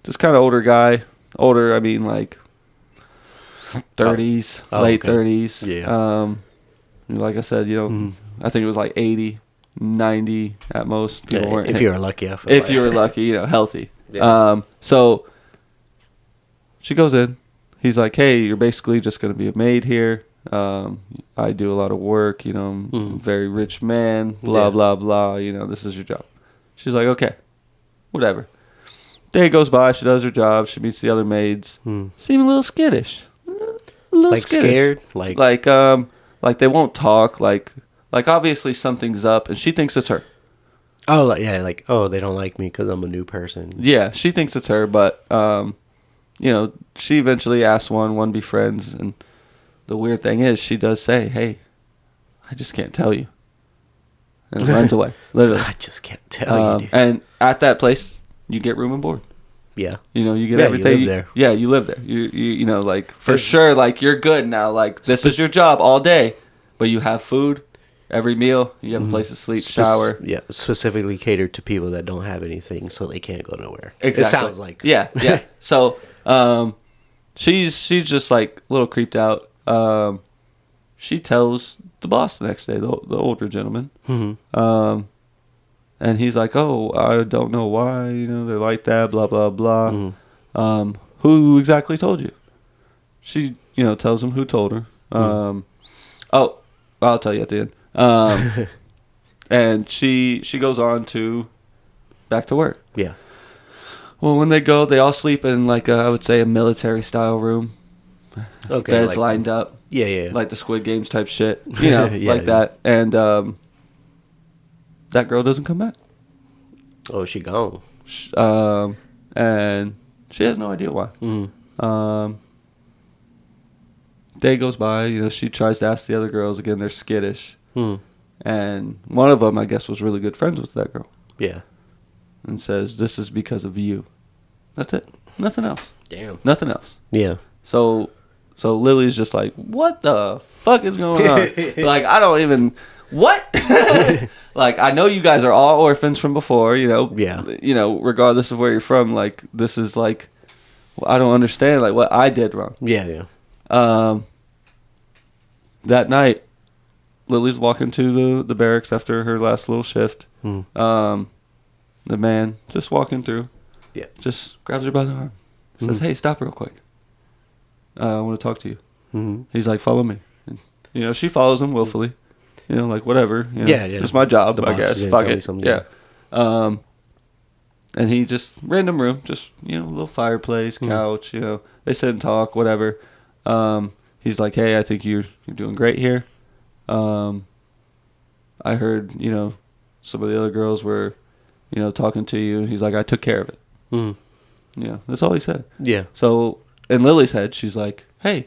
[SPEAKER 1] Just kind of older guy. Older, I mean, like 30s, late 30s.
[SPEAKER 2] Yeah.
[SPEAKER 1] Like I said, you know, I think it was like 80, 90 at most. People weren't.
[SPEAKER 2] If you were lucky.
[SPEAKER 1] If you were lucky, you know, healthy.
[SPEAKER 2] Yeah.
[SPEAKER 1] So she goes in. He's like, hey, you're basically just going to be a maid here. I do a lot of work. You know, I'm a very rich man, blah, blah, blah. You know, this is your job. She's like, okay, whatever. Day goes by. She does her job. She meets the other maids. Seem a little skittish.
[SPEAKER 2] Like skittish. Scared?
[SPEAKER 1] Like they won't talk. Like obviously something's up, and she thinks it's her.
[SPEAKER 2] Oh, like, oh, they don't like me because I'm a new person.
[SPEAKER 1] Yeah, she thinks it's her, but, she eventually asks one befriends, and the weird thing is she does say, hey, I just can't tell you. And runs away, literally.
[SPEAKER 2] I just can't tell you, dude.
[SPEAKER 1] And at that place, you get room and board.
[SPEAKER 2] Yeah.
[SPEAKER 1] You get everything.
[SPEAKER 2] You live there.
[SPEAKER 1] Yeah, you live there. You like, for sure, like, you're good now. Like, this is your job all day, but you have food. Every meal, you have a place to sleep, shower.
[SPEAKER 2] Yeah, specifically catered to people that don't have anything, so they can't go nowhere.
[SPEAKER 1] Exactly.
[SPEAKER 2] It sounds like.
[SPEAKER 1] Yeah. So, she's just like a little creeped out. She tells the boss the next day, the older gentleman. Mm-hmm. And he's like, "Oh, I don't know why. They're like that. Blah blah blah." Mm-hmm. Who exactly told you? She, tells him who told her. Oh, I'll tell you at the end. And she goes on to back to work.
[SPEAKER 2] Yeah.
[SPEAKER 1] Well, when they go, they all sleep in like I would say a military style room.
[SPEAKER 2] Okay.
[SPEAKER 1] Beds lined up.
[SPEAKER 2] Yeah.
[SPEAKER 1] Like the Squid Games type shit. Like that. And that girl doesn't come back.
[SPEAKER 2] Oh, she gone.
[SPEAKER 1] And she has no idea why. Mm-hmm. Day goes by. She tries to ask the other girls again. They're skittish. And one of them, I guess, was really good friends with that girl.
[SPEAKER 2] Yeah.
[SPEAKER 1] And says, "This is because of you." That's it. Nothing else.
[SPEAKER 2] Damn.
[SPEAKER 1] Nothing else.
[SPEAKER 2] Yeah.
[SPEAKER 1] So Lily's just like, what the fuck is going on? Like, I don't even... What? Like, I know you guys are all orphans from before,
[SPEAKER 2] Yeah.
[SPEAKER 1] Regardless of where you're from. Like, this is like... I don't understand, like, what I did wrong.
[SPEAKER 2] Yeah.
[SPEAKER 1] That night, Lily's walking to the barracks after her last little shift. The man just walking through.
[SPEAKER 2] Yeah.
[SPEAKER 1] Just grabs her by the arm. Says, "Hey, stop real quick. I want to talk to you." Mm-hmm. He's like, "Follow me." And, she follows him willfully. Like, whatever.
[SPEAKER 2] Yeah.
[SPEAKER 1] It's my job, I guess. Fuck it. Yeah. And he just, random room, just, a little fireplace, couch, they sit and talk, whatever. He's like, "Hey, I think you're doing great here. I heard, some of the other girls were, talking to you." He's like, "I took care of it." That's all he said.
[SPEAKER 2] Yeah.
[SPEAKER 1] So in Lily's head, she's like, "Hey,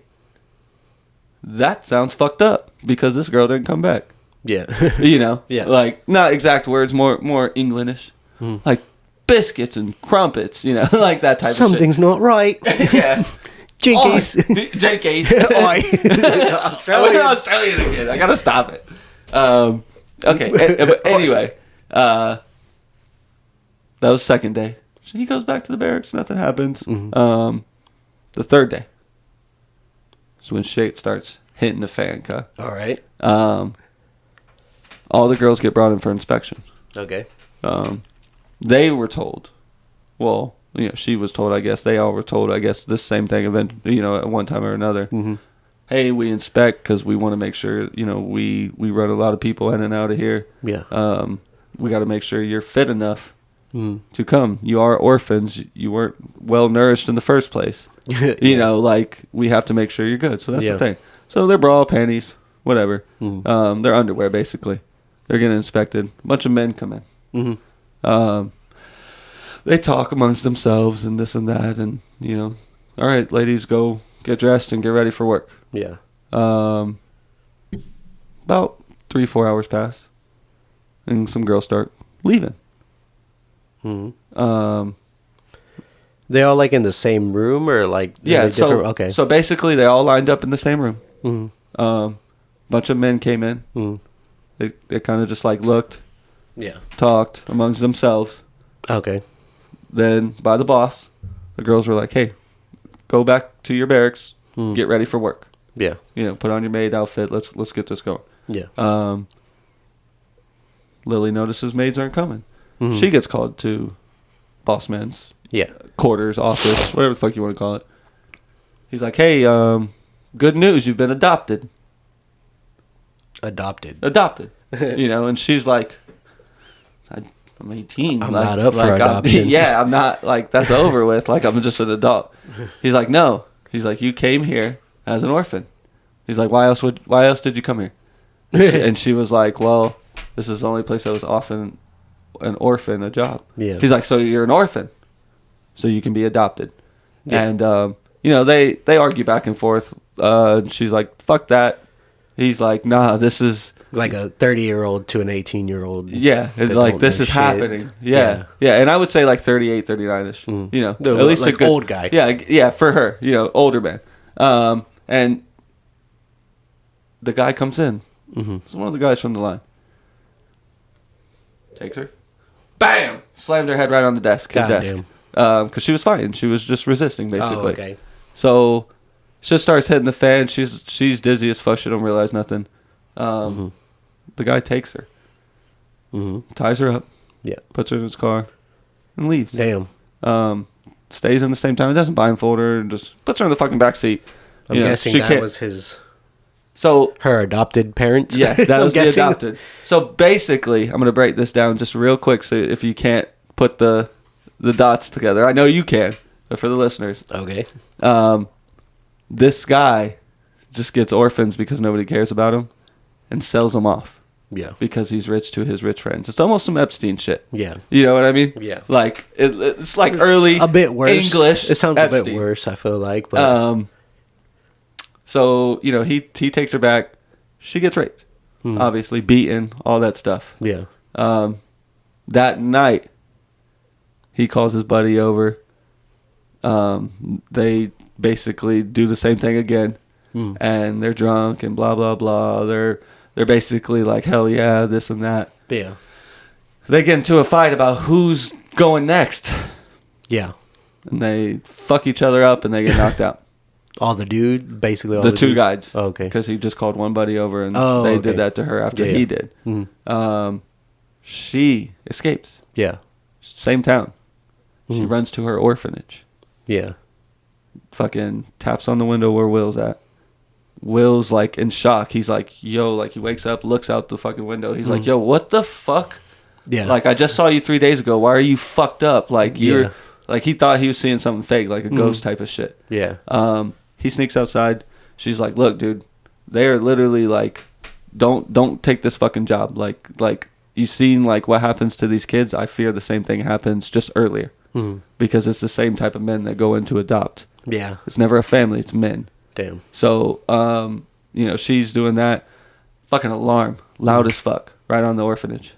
[SPEAKER 1] that sounds fucked up because this girl didn't come back."
[SPEAKER 2] Yeah.
[SPEAKER 1] Yeah. Like, not exact words, more Englandish. Like biscuits and crumpets, like that type of shit.
[SPEAKER 2] Something's not right.
[SPEAKER 1] Yeah.
[SPEAKER 2] Jinkies.
[SPEAKER 1] Jinkies.
[SPEAKER 2] Australian.
[SPEAKER 1] Australian again. I gotta stop it. Okay. But anyway, that was second day. He goes back to the barracks. Nothing happens. The third day is when shit starts hitting the fan.
[SPEAKER 2] All right.
[SPEAKER 1] All the girls get brought in for inspection.
[SPEAKER 2] Okay.
[SPEAKER 1] They were told. Well, she was told. I guess they all were told. I guess this same thing. At one time or another. Mm-hmm. Hey, we inspect because we want to make sure. We run a lot of people in and out of here.
[SPEAKER 2] Yeah.
[SPEAKER 1] We got to make sure you're fit enough to come. You are orphans. You weren't well nourished in the first place. Like, we have to make sure you're good. So that's the thing. So their bra, panties, whatever. Their underwear, basically. They're getting inspected. A bunch of men come in. They talk amongst themselves and this and that. And, all right, ladies, go get dressed and get ready for work.
[SPEAKER 2] Yeah.
[SPEAKER 1] About 3-4 hours pass. And some girls start leaving.
[SPEAKER 2] They all like in the same room or like
[SPEAKER 1] okay. So basically they all lined up in the same room. Bunch of men came in. They kind of just like looked, talked amongst themselves.
[SPEAKER 2] Okay.
[SPEAKER 1] Then by the boss, the girls were like, "Hey, go back to your barracks, get ready for work.
[SPEAKER 2] Yeah.
[SPEAKER 1] Put on your maid outfit. Let's get this going."
[SPEAKER 2] Yeah.
[SPEAKER 1] Lily notices maids aren't coming. She gets called to boss man's quarters, office, whatever the fuck you want to call it. He's like, "Hey, good news, you've been adopted."
[SPEAKER 2] Adopted.
[SPEAKER 1] And she's like, I'm 18.
[SPEAKER 2] I'm not up for adoption.
[SPEAKER 1] I'm not, like, that's over with. Like, I'm just an adult. He's like, "No." He's like, "You came here as an orphan." He's like, why else did you come here?" And she was like, "Well, this is the only place I was an orphan a job.
[SPEAKER 2] Yeah.
[SPEAKER 1] He's like, so you're an orphan, so you can be adopted. Yeah. And they argue back and forth. She's like, fuck that. He's like, nah, this is
[SPEAKER 2] like a 30-year-old to an 18-year-old.
[SPEAKER 1] Yeah, like this is happening. Yeah. And I would say like 38, 39ish. You know, at least
[SPEAKER 2] like
[SPEAKER 1] a good
[SPEAKER 2] old guy.
[SPEAKER 1] Yeah, for her, older man. And the guy comes in. It's one of the guys from the line. Takes her. Bam! Slammed her head right on the desk. His desk. Because she was fighting. She was just resisting, basically. Oh, okay. So she just starts hitting the fan. She's dizzy as fuck. She don't realize nothing. The guy takes her. Ties her up. Yeah. Puts her in his car. And leaves.
[SPEAKER 2] Damn.
[SPEAKER 1] Stays in the same time. It doesn't blindfold her. And just puts her in the fucking back seat.
[SPEAKER 2] I'm guessing that was his...
[SPEAKER 1] So
[SPEAKER 2] her adopted parents.
[SPEAKER 1] Yeah, that was the adopted. So basically, I'm gonna break this down just real quick. So if you can't put the dots together, I know you can, but for the listeners,
[SPEAKER 2] okay.
[SPEAKER 1] This guy just gets orphans because nobody cares about him, and sells them off. Yeah. Because he's rich to his rich friends. It's almost some Epstein shit. Yeah. You know what I mean? Yeah. Like it's like early
[SPEAKER 2] a bit worse.
[SPEAKER 1] English.
[SPEAKER 2] It sounds Epstein. A bit worse. I feel like. But.
[SPEAKER 1] So, he takes her back. She gets raped. Obviously, beaten, all that stuff. Yeah. That night, he calls his buddy over. They basically do the same thing again. And they're drunk and blah, blah, blah. They're basically like, hell yeah, this and that. Yeah. They get into a fight about who's going next. Yeah. And they fuck each other up and they get knocked out.
[SPEAKER 2] All the dude, basically all
[SPEAKER 1] the two guys.
[SPEAKER 2] Oh, okay.
[SPEAKER 1] Because he just called one buddy over and they did that to her after he did. She escapes. Yeah. Same town. She runs to her orphanage. Yeah. Fucking taps on the window where Will's at. Will's like in shock. He's like, yo, like he wakes up, looks out the fucking window. He's like, yo, what the fuck? Yeah. Like I just saw you 3 days ago. Why are you fucked up? Like you're like he thought he was seeing something fake, like a ghost type of shit. Yeah. He sneaks outside. She's like, look, dude, they're literally like, don't take this fucking job. Like you seen like what happens to these kids. I fear the same thing happens just earlier because it's the same type of men that go in to adopt. Yeah. It's never a family. It's men. Damn. So, she's doing that. Fucking alarm. Loud as fuck. Right on the orphanage.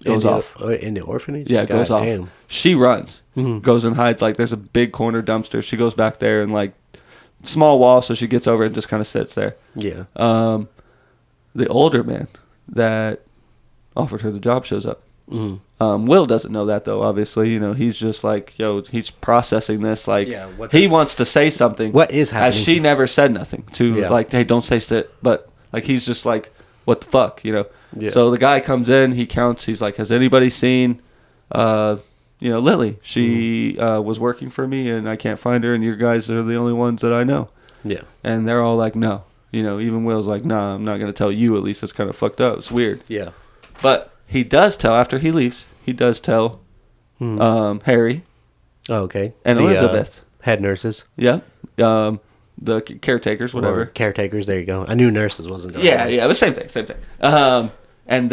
[SPEAKER 1] Goes off.
[SPEAKER 2] In the orphanage?
[SPEAKER 1] Yeah, it goes off. Damn. She runs. Goes and hides. Like, there's a big corner dumpster. She goes back there and, like, small wall, so she gets over and just kind of sits there. Yeah. The older man that offered her the job shows up. Will doesn't know that, though, obviously. He's just like, he's processing this. Like, he wants to say something.
[SPEAKER 2] What is happening?
[SPEAKER 1] As she never said nothing to, like, hey, don't say shit. But, like, he's just like, what the fuck, Yeah. So the guy comes in, he counts. He's like, has anybody seen, Lily? She was working for me, and I can't find her, and you guys are the only ones that I know. Yeah. And they're all like, no. Even Will's like, nah, I'm not going to tell you. At least it's kind of fucked up. It's weird. Yeah. But he does tell, after he leaves, Harry.
[SPEAKER 2] Oh, okay.
[SPEAKER 1] And Elizabeth.
[SPEAKER 2] Head nurses.
[SPEAKER 1] Yeah. The caretakers, whatever.
[SPEAKER 2] Or caretakers, there you go. I knew nurses wasn't there.
[SPEAKER 1] Yeah, it was same thing. And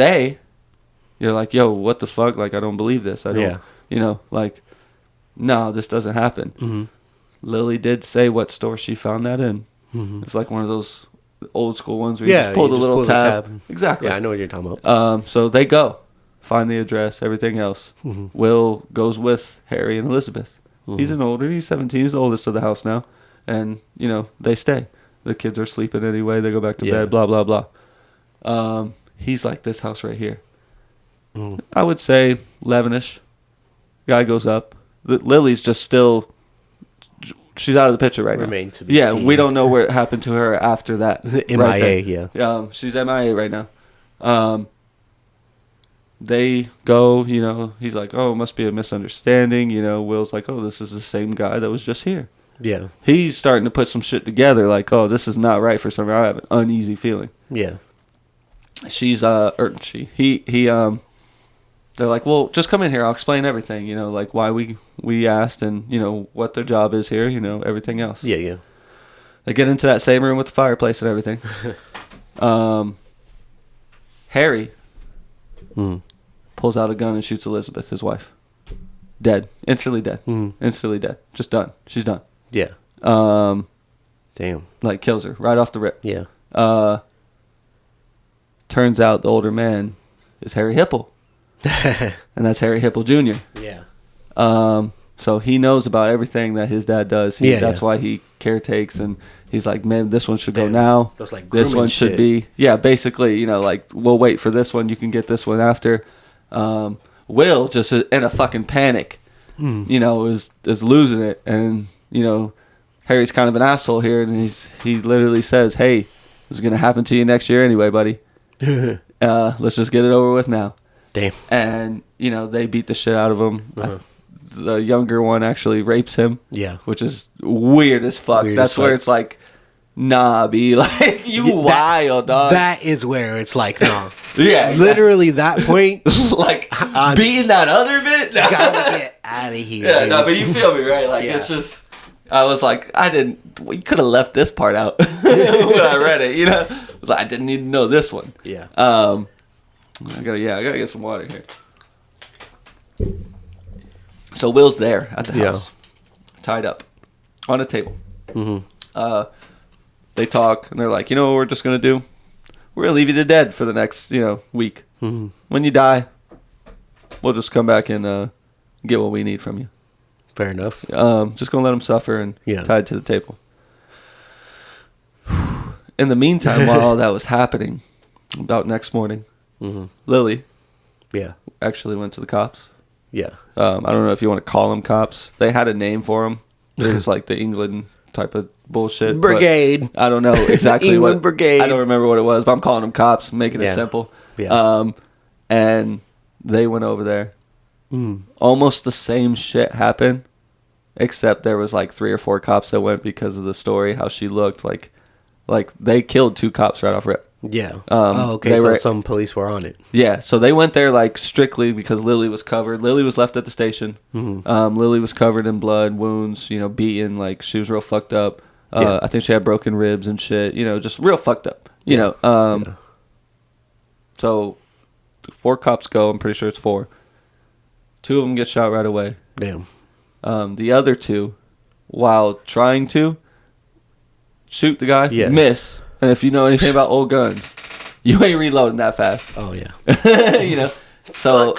[SPEAKER 1] you're like, yo, what the fuck? Like, I don't believe this. I don't, no, this doesn't happen. Lily did say what store she found that in. It's like one of those old school ones where you just pull the little tab. Exactly.
[SPEAKER 2] Yeah, I know what you're talking about.
[SPEAKER 1] So they go, find the address, everything else. Will goes with Harry and Elizabeth. He's he's 17, he's the oldest of the house now. And, they stay. The kids are sleeping anyway, they go back to bed, blah, blah, blah. He's like this house right here. I would say 11ish. Guy goes up. Lily's just still... She's out of the picture right
[SPEAKER 2] now. To be
[SPEAKER 1] seen. We don't know what happened to her after that.
[SPEAKER 2] MIA, yeah.
[SPEAKER 1] She's MIA right now. They go, he's like, oh, it must be a misunderstanding. Will's like, oh, this is the same guy that was just here. Yeah. He's starting to put some shit together like, oh, this is not right for some reason. I have an uneasy feeling. Yeah. She's, they're like, well, just come in here. I'll explain everything, like why we asked and, what their job is here, everything else.
[SPEAKER 2] Yeah, yeah.
[SPEAKER 1] They get into that same room with the fireplace and everything. Harry pulls out a gun and shoots Elizabeth, his wife. Dead. Instantly dead. Instantly dead. Just done. She's done.
[SPEAKER 2] Yeah. Damn.
[SPEAKER 1] Like, kills her right off the rip.
[SPEAKER 2] Yeah.
[SPEAKER 1] Turns out the older man is Harry Hipple. And that's Harry Hipple Jr.
[SPEAKER 2] Yeah.
[SPEAKER 1] So he knows about everything that his dad does. That's why he caretakes, and he's like, man, this one should go now.
[SPEAKER 2] Like
[SPEAKER 1] this one should be. Yeah, basically, you know, like, we'll wait for this one. You can get this one after. Will, just in a fucking panic, you know, is losing it. And, you know, Harry's kind of an asshole here, and he literally says, hey, this is going to happen to you next year anyway, buddy. Let's just get it over with now.
[SPEAKER 2] Damn.
[SPEAKER 1] And, you know, they beat the shit out of him. The younger one actually rapes him. Yeah. Which is weird as fuck. That's where it's like, nah, be like, you wild, dog.
[SPEAKER 2] That is where it's like, no.
[SPEAKER 1] Yeah.
[SPEAKER 2] Literally that point.
[SPEAKER 1] Like, beating that other bit?
[SPEAKER 2] Gotta get out of here.
[SPEAKER 1] Yeah, no, but you feel me, right? Like, it's just, I was like, you could have left this part out when I read it, you know? I was like, I didn't need to know this one.
[SPEAKER 2] Yeah.
[SPEAKER 1] I gotta get some water here. So Will's there at the house, tied up on a table. They talk, and they're like, you know what we're just gonna do? We're gonna leave you to dead for the next, you know, week. When you die, we'll just come back and get what we need from you.
[SPEAKER 2] Fair enough.
[SPEAKER 1] Just gonna let him suffer and tied to the table. In the meantime, while all that was happening, about next morning, Lily, actually went to the cops. Yeah. I don't know if you want to call them cops. They had a name for them. It was like the England type of bullshit.
[SPEAKER 2] Brigade.
[SPEAKER 1] I don't know exactly
[SPEAKER 2] England Brigade.
[SPEAKER 1] I don't remember what it was, but I'm calling them cops, making it simple. Yeah. And they went over there. Almost the same shit happened, except there was like 3 or 4 cops that went because of the story, how she looked like they killed 2 cops right off rip.
[SPEAKER 2] Yeah. Okay. So some police were on it.
[SPEAKER 1] Yeah. So they went there like strictly because Lily was covered. Lily was left at the station. Lily was covered in blood, wounds, you know, beaten. Like, she was real fucked up. I think she had broken ribs and shit. You know, just real fucked up. You know. So 4 cops go. I'm pretty sure it's 4. 2 of them get shot right away.
[SPEAKER 2] Damn.
[SPEAKER 1] The other 2, while trying to shoot the guy, miss. And if you know anything about old guns, you ain't reloading that fast.
[SPEAKER 2] Oh, yeah.
[SPEAKER 1] You know? So,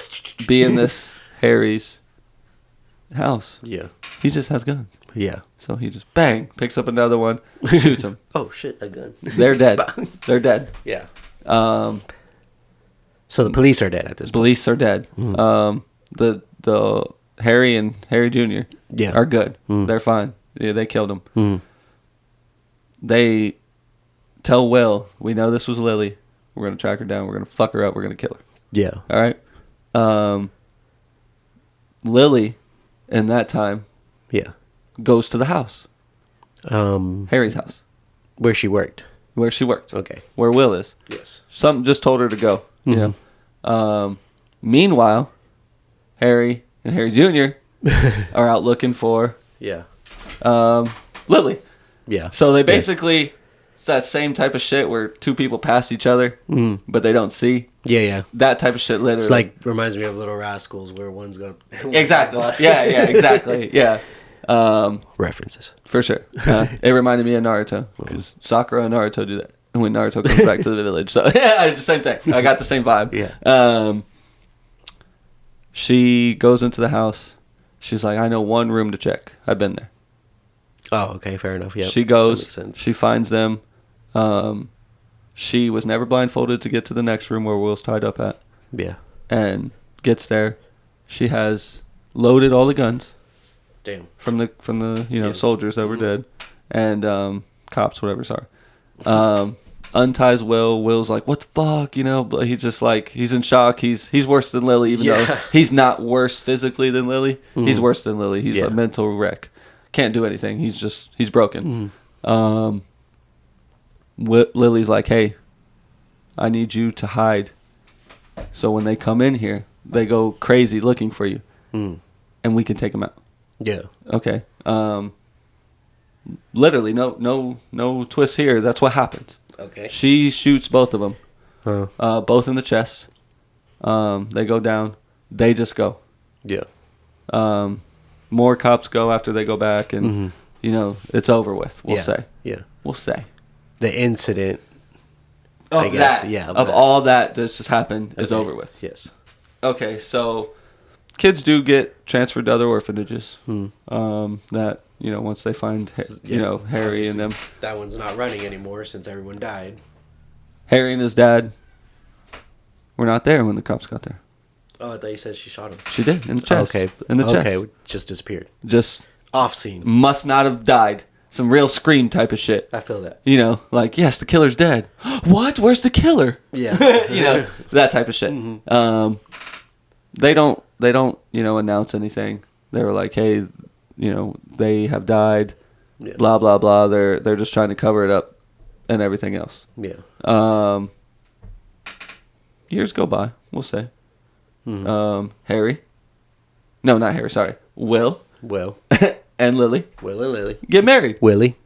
[SPEAKER 1] being this Harry's house, he just has guns. Yeah. So he just, bang, picks up another one, shoots him.
[SPEAKER 2] Oh, shit, a gun.
[SPEAKER 1] They're dead. They're dead.
[SPEAKER 2] Yeah. So the police are dead at this point.
[SPEAKER 1] Police are dead. The Harry and Harry Jr. Are good. They're fine. Yeah, they killed him. They tell Will, we know this was Lily. We're going to track her down. We're going to fuck her up. We're going to kill her. Yeah. All right? Lily, in that time, goes to the house. Harry's house.
[SPEAKER 2] Where she worked.
[SPEAKER 1] Where she worked.
[SPEAKER 2] Okay.
[SPEAKER 1] Where Will is.
[SPEAKER 2] Yes.
[SPEAKER 1] Something just told her to go. You know? Meanwhile, Harry and Harry Jr. are out looking for Lily. Yeah. So they basically, it's that same type of shit where 2 people pass each other, but they don't see. Yeah, yeah. That type of shit, literally.
[SPEAKER 2] It's like, reminds me of Little Rascals, where one's going.
[SPEAKER 1] Exactly. Yeah, exactly. Yeah.
[SPEAKER 2] References.
[SPEAKER 1] For sure. It reminded me of Naruto, because Sakura and Naruto do that when Naruto comes back to the village. So, yeah, the same thing. I got the same vibe. Yeah. She goes into the house. She's like, I know one room to check. I've been there.
[SPEAKER 2] Oh, okay, fair enough. Yeah,
[SPEAKER 1] she goes. She finds them. She was never blindfolded to get to the next room where Will's tied up at. Yeah, and gets there. She has loaded all the guns. Damn. From the soldiers that were dead, and cops, whatever. Sorry. Unties Will. Will's like, what the fuck, you know? But he's just like, he's in shock. He's worse than Lily, even though he's not worse physically than Lily. He's worse than Lily. He's a mental wreck. Can't do anything. He's broken. Lily's like, hey, I need you to hide. So when they come in here, they go crazy looking for you, and we can take them out. Yeah. Okay. Literally, no twist here. That's what happens. Okay. She shoots both of them, both in the chest. They go down. They just go.
[SPEAKER 2] Yeah.
[SPEAKER 1] More cops go after they go back, and it's over with. We'll say.
[SPEAKER 2] Yeah.
[SPEAKER 1] We'll say.
[SPEAKER 2] The incident.
[SPEAKER 1] I guess. All that just happened is over with.
[SPEAKER 2] Yes.
[SPEAKER 1] Okay, so kids do get transferred to other orphanages. That once they find Harry and them.
[SPEAKER 2] That one's not running anymore since everyone died.
[SPEAKER 1] Harry and his dad were not there when the cops got there.
[SPEAKER 2] Oh, I thought you said she shot him.
[SPEAKER 1] She did in the chest.
[SPEAKER 2] Okay,
[SPEAKER 1] in the chest.
[SPEAKER 2] Okay, just disappeared.
[SPEAKER 1] Just
[SPEAKER 2] off scene.
[SPEAKER 1] Must not have died. Some real Scream type of shit.
[SPEAKER 2] I feel that.
[SPEAKER 1] Like, yes, the killer's dead. What? Where's the killer?
[SPEAKER 2] Yeah.
[SPEAKER 1] That type of shit. They don't announce anything. They were like, hey, they have died. Yeah. Blah blah blah. They're just trying to cover it up, and everything else.
[SPEAKER 2] Yeah.
[SPEAKER 1] Years go by. We'll say. Harry. No, not Harry. Sorry, Will. And Lily.
[SPEAKER 2] Will and Lily
[SPEAKER 1] get married.
[SPEAKER 2] Willie.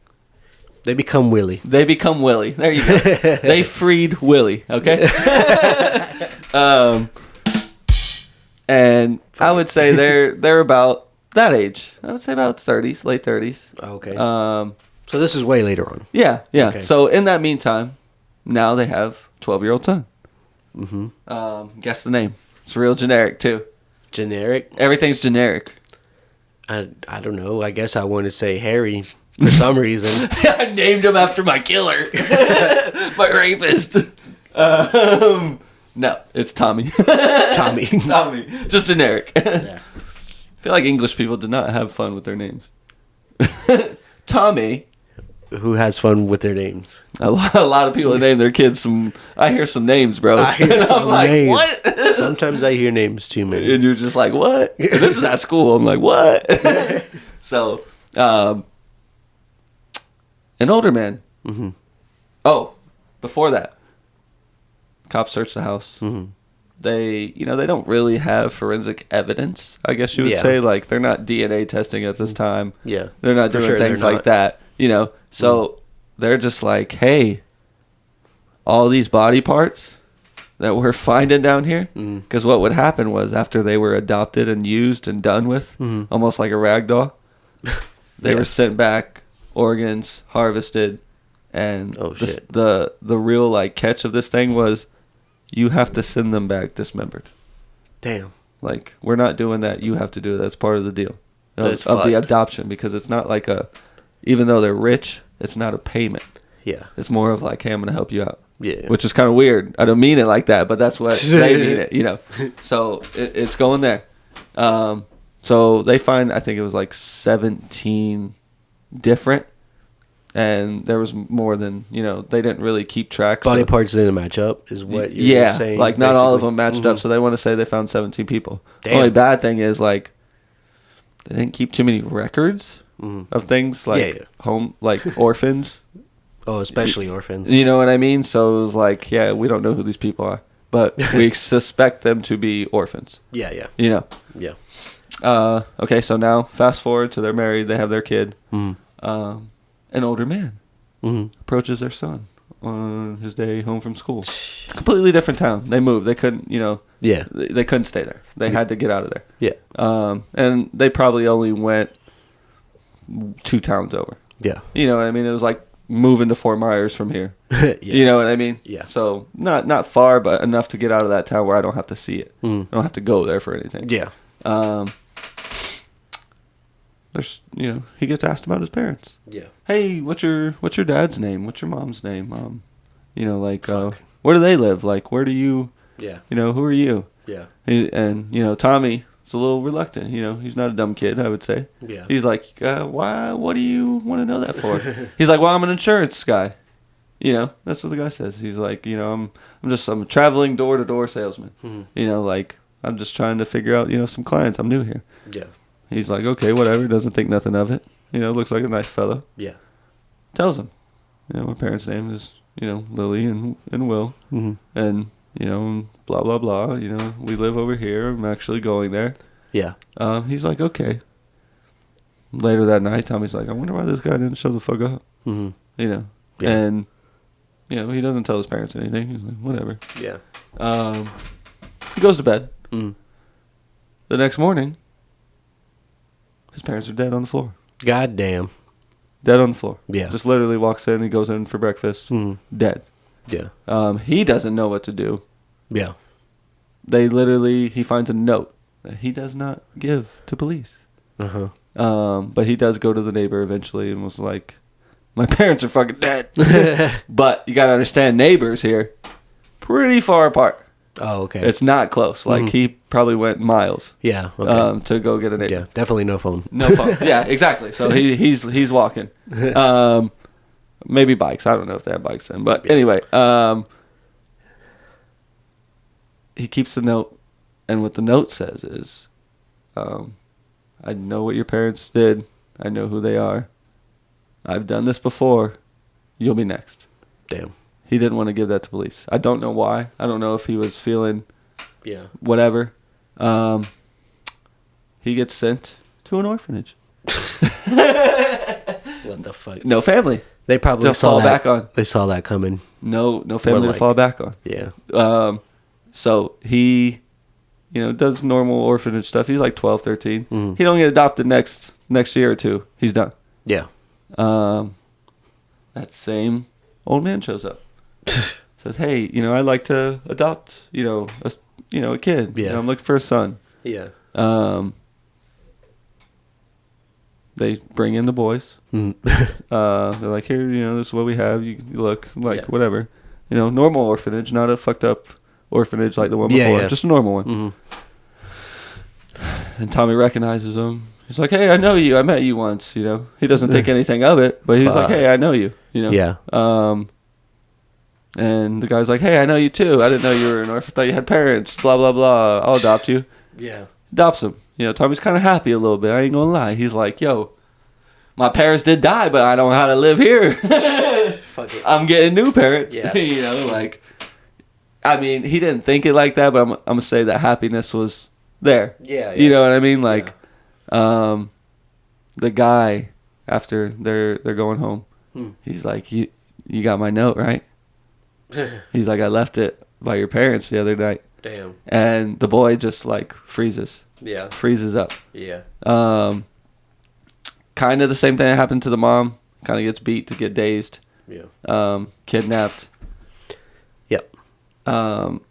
[SPEAKER 2] They become Willie.
[SPEAKER 1] There you go. They freed Willie. Okay. And I would say they're about that age. I would say about 30s, late 30s.
[SPEAKER 2] Okay. So this is way later on.
[SPEAKER 1] Yeah.
[SPEAKER 2] Okay.
[SPEAKER 1] So in that meantime, now they have 12-year-old son. Guess the name. It's real generic too.
[SPEAKER 2] Generic?
[SPEAKER 1] Everything's generic.
[SPEAKER 2] I don't know. I guess I want to say Harry for some reason.
[SPEAKER 1] I named him after my killer. My rapist. No, it's Tommy.
[SPEAKER 2] Tommy.
[SPEAKER 1] Just generic.
[SPEAKER 2] Yeah.
[SPEAKER 1] I feel like English people did not have fun with their names. Tommy.
[SPEAKER 2] Who has fun with their names?
[SPEAKER 1] A lot of people name their kids some... I hear some names, bro.
[SPEAKER 2] I hear some names.
[SPEAKER 1] What?
[SPEAKER 2] Sometimes I hear names too, man.
[SPEAKER 1] And you're just like, what? This is at school. I'm like, what? So, an older man. Oh, before that, cops search the house. They don't really have forensic evidence, I guess you would say. Like, they're not DNA testing at this time.
[SPEAKER 2] Yeah.
[SPEAKER 1] They're not doing things like that, So they're just like, hey, all these body parts that we're finding down here, because what would happen was after they were adopted and used and done with, almost like a rag doll, they were sent back, organs harvested, and the real like catch of this thing was you have to send them back dismembered.
[SPEAKER 2] Damn.
[SPEAKER 1] Like, we're not doing that. You have to do it. That's part of the deal of the adoption, because it's not like even though they're rich, it's not a payment. Yeah. It's more of like, hey, I'm going to help you out. Yeah. Which is kind of weird. I don't mean it like that, but that's what they mean it, So it's going there. So they find, I think it was like 17 different, and there was more than, they didn't really keep track.
[SPEAKER 2] Body parts didn't match up is what you're saying.
[SPEAKER 1] Yeah, like not all of them matched up, so they want to say they found 17 people. Damn. The only bad thing is, like, they didn't keep too many records of things, like home, like orphans.
[SPEAKER 2] Oh, especially orphans.
[SPEAKER 1] You know what I mean? So it was like, yeah, we don't know who these people are, but we suspect them to be orphans.
[SPEAKER 2] Yeah.
[SPEAKER 1] Yeah. Okay, so now fast forward to they're married, they have their kid. An older man approaches their son on his day home from school. It's a completely different town. They moved. They couldn't, they couldn't stay there. They had to get out of there. Yeah. And they probably only went 2 towns over. Yeah. You know what I mean? It was like moving to Fort Myers from here. Yeah. You know what I mean? Yeah. So not far, but enough to get out of that town where I don't have to see it. I don't have to go there for anything. Yeah. There's, he gets asked about his parents. Yeah. Hey, what's your dad's name? What's your mom's name? Where do they live? Like, where do you? Yeah. Who are you? Yeah. And Tommy is a little reluctant. He's not a dumb kid, I would say. Yeah. He's like, why? What do you want to know that for? He's like, well, I'm an insurance guy. That's what the guy says. He's like, I'm a traveling door-to-door salesman. Like, I'm just trying to figure out, some clients. I'm new here. Yeah. He's like, okay, whatever. Doesn't think nothing of it. Looks like a nice fellow. Yeah. Tells him, my parents' name is, Lily and Will. And, blah, blah, blah. We live over here. I'm actually going there. Yeah. He's like, okay. Later that night, Tommy's like, I wonder why this guy didn't show the fuck up. Yeah. And, he doesn't tell his parents anything. He's like, whatever. Yeah. He goes to bed. The next morning, his parents are dead on the floor.
[SPEAKER 2] God damn.
[SPEAKER 1] Dead on the floor.
[SPEAKER 2] Yeah.
[SPEAKER 1] Just literally walks in. He goes in for breakfast. Dead.
[SPEAKER 2] Yeah.
[SPEAKER 1] He doesn't know what to do.
[SPEAKER 2] Yeah.
[SPEAKER 1] He finds a note that he does not give to police. But he does go to the neighbor eventually and was like, my parents are fucking dead. But you got to understand, neighbors here, pretty far apart.
[SPEAKER 2] Oh, okay.
[SPEAKER 1] It's not close. Like, he probably went miles.
[SPEAKER 2] Yeah. Okay.
[SPEAKER 1] To go get a neighbor.
[SPEAKER 2] Yeah. Definitely no phone.
[SPEAKER 1] No phone. Yeah, exactly. So he's walking. Maybe bikes. I don't know if they have bikes then. But anyway, he keeps the note. And what the note says is, I know what your parents did. I know who they are. I've done this before. You'll be next.
[SPEAKER 2] Damn.
[SPEAKER 1] He didn't want to give that to police. I don't know why. I don't know if he was feeling whatever. He gets sent to an orphanage.
[SPEAKER 2] What the fuck?
[SPEAKER 1] No family.
[SPEAKER 2] They probably
[SPEAKER 1] to fall back on.
[SPEAKER 2] They saw that coming.
[SPEAKER 1] No family to fall back on.
[SPEAKER 2] Yeah.
[SPEAKER 1] So he, does normal orphanage stuff. He's like 12, 13. He don't get adopted next year or two. He's done.
[SPEAKER 2] Yeah.
[SPEAKER 1] That same old man shows up. Says, hey, I'd like to adopt, a kid.
[SPEAKER 2] Yeah.
[SPEAKER 1] I'm looking for a son.
[SPEAKER 2] Yeah.
[SPEAKER 1] They bring in the boys. They're like, here, this is what we have. You look like whatever. Normal orphanage, not a fucked up orphanage like the one before. Yeah. Just a normal one. And Tommy recognizes him. He's like, hey, I know you. I met you once, He doesn't think anything of it, but he's like, hey, I know you,
[SPEAKER 2] Yeah.
[SPEAKER 1] And the guy's like, hey, I know you too. I didn't know you were an orphan. I thought you had parents. Blah, blah, blah. I'll adopt you.
[SPEAKER 2] Yeah.
[SPEAKER 1] Adopts him. Tommy's kind of happy a little bit. I ain't gonna lie. He's like, yo, my parents did die, but I don't know how to live here.
[SPEAKER 2] Fuck it.
[SPEAKER 1] I'm getting new parents.
[SPEAKER 2] Yeah.
[SPEAKER 1] I mean, he didn't think it like that, but I'm gonna say that happiness was there.
[SPEAKER 2] Yeah.
[SPEAKER 1] You know what I mean? Like, the guy, after they're going home, he's like, you got my note, right? He's like, I left it by your parents the other night.
[SPEAKER 2] Damn.
[SPEAKER 1] And the boy just like freezes.
[SPEAKER 2] Yeah.
[SPEAKER 1] Freezes up.
[SPEAKER 2] Yeah.
[SPEAKER 1] Kind of the same thing that happened to the mom. Kind of gets beat to get dazed.
[SPEAKER 2] Yeah.
[SPEAKER 1] Kidnapped.
[SPEAKER 2] Yep.
[SPEAKER 1] The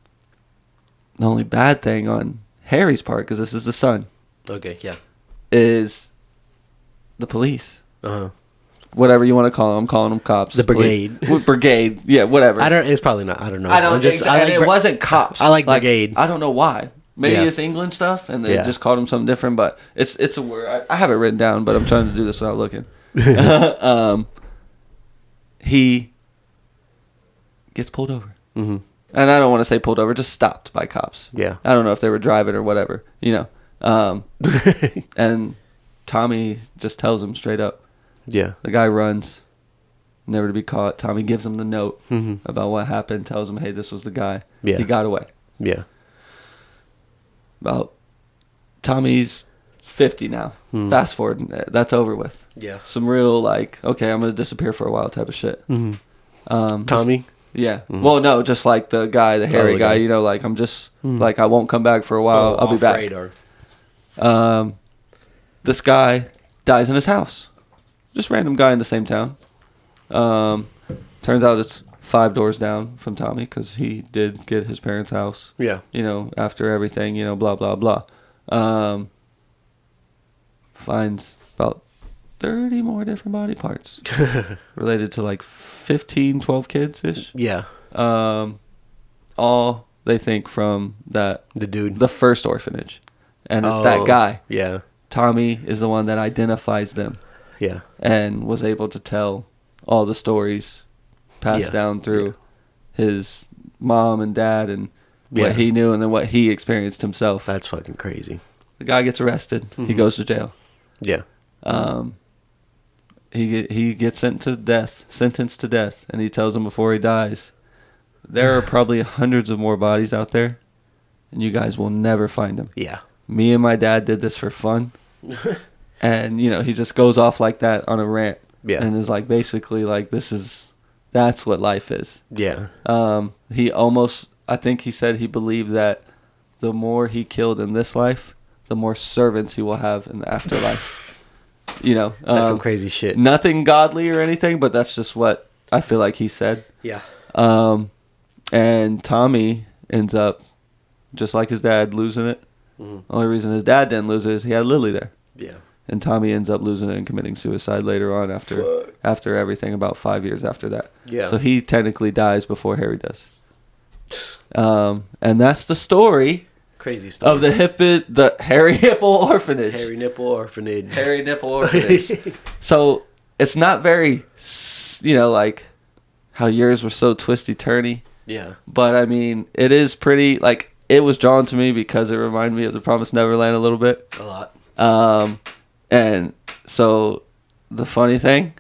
[SPEAKER 1] only bad thing on Harry's part, because this is the son.
[SPEAKER 2] Okay. Yeah.
[SPEAKER 1] Is the police.
[SPEAKER 2] Uh-huh.
[SPEAKER 1] Whatever you want to call them. I'm calling them cops.
[SPEAKER 2] The brigade.
[SPEAKER 1] Brigade. Yeah, whatever.
[SPEAKER 2] It's probably not. I don't know.
[SPEAKER 1] It wasn't cops.
[SPEAKER 2] I like brigade.
[SPEAKER 1] I don't know why. Maybe it's England stuff, and they just called them something different, but it's a word. I have it written down, but I'm trying to do this without looking. He gets pulled over. And I don't want to say pulled over, just stopped by cops.
[SPEAKER 2] Yeah.
[SPEAKER 1] I don't know if they were driving or whatever, And Tommy just tells him straight up.
[SPEAKER 2] Yeah.
[SPEAKER 1] The guy runs, never to be caught. Tommy gives him the note about what happened, tells him, hey, this was the guy.
[SPEAKER 2] Yeah.
[SPEAKER 1] He got away.
[SPEAKER 2] Yeah.
[SPEAKER 1] Well, Tommy's 50 now. Fast forward, that's over with.
[SPEAKER 2] Yeah.
[SPEAKER 1] Some real, okay, I'm going to disappear for a while type of shit.
[SPEAKER 2] Tommy?
[SPEAKER 1] Yeah. Well, no, just like the guy, the hairy guy, I'm just, I won't come back for a while. I'll be back.
[SPEAKER 2] Radar.
[SPEAKER 1] This guy dies in his house. Just random guy in the same town. Turns out it's 5 doors down from Tommy because he did get his parents' house.
[SPEAKER 2] Yeah.
[SPEAKER 1] After everything, blah, blah, blah. Finds about 30 more different body parts related to 15, 12 kids-ish.
[SPEAKER 2] Yeah.
[SPEAKER 1] All they think from the first orphanage. And it's that guy.
[SPEAKER 2] Yeah.
[SPEAKER 1] Tommy is the one that identifies them.
[SPEAKER 2] Yeah.
[SPEAKER 1] And was able to tell all the stories passed down through his mom and dad and what he knew and then what he experienced himself.
[SPEAKER 2] That's fucking crazy.
[SPEAKER 1] The guy gets arrested. He goes to jail.
[SPEAKER 2] Yeah.
[SPEAKER 1] He gets sentenced to death, and he tells them before he dies, there are probably hundreds of more bodies out there, and you guys will never find them.
[SPEAKER 2] Yeah.
[SPEAKER 1] Me and my dad did this for fun. And, he just goes off like that on a rant.
[SPEAKER 2] Yeah.
[SPEAKER 1] And is basically that's what life is.
[SPEAKER 2] Yeah.
[SPEAKER 1] I think he said he believed that the more he killed in this life, the more servants he will have in the afterlife. You know,
[SPEAKER 2] that's some crazy shit.
[SPEAKER 1] Nothing godly or anything, but that's just what I feel like he said.
[SPEAKER 2] Yeah.
[SPEAKER 1] And Tommy ends up, just like his dad, losing it. Only reason his dad didn't lose it is he had Lily there.
[SPEAKER 2] Yeah.
[SPEAKER 1] And Tommy ends up losing it and committing suicide later on after everything, about 5 years after that.
[SPEAKER 2] Yeah.
[SPEAKER 1] So he technically dies before Harry does. And that's the story.
[SPEAKER 2] Crazy story.
[SPEAKER 1] Of the Harry Nipple Orphanage.
[SPEAKER 2] Harry Nipple Orphanage.
[SPEAKER 1] Harry Nipple Orphanage. So it's not very, like how yours were so twisty-turny.
[SPEAKER 2] Yeah.
[SPEAKER 1] But I mean, it is pretty, like, it was drawn to me because it reminded me of The Promised Neverland a little bit.
[SPEAKER 2] A lot.
[SPEAKER 1] And so the funny thing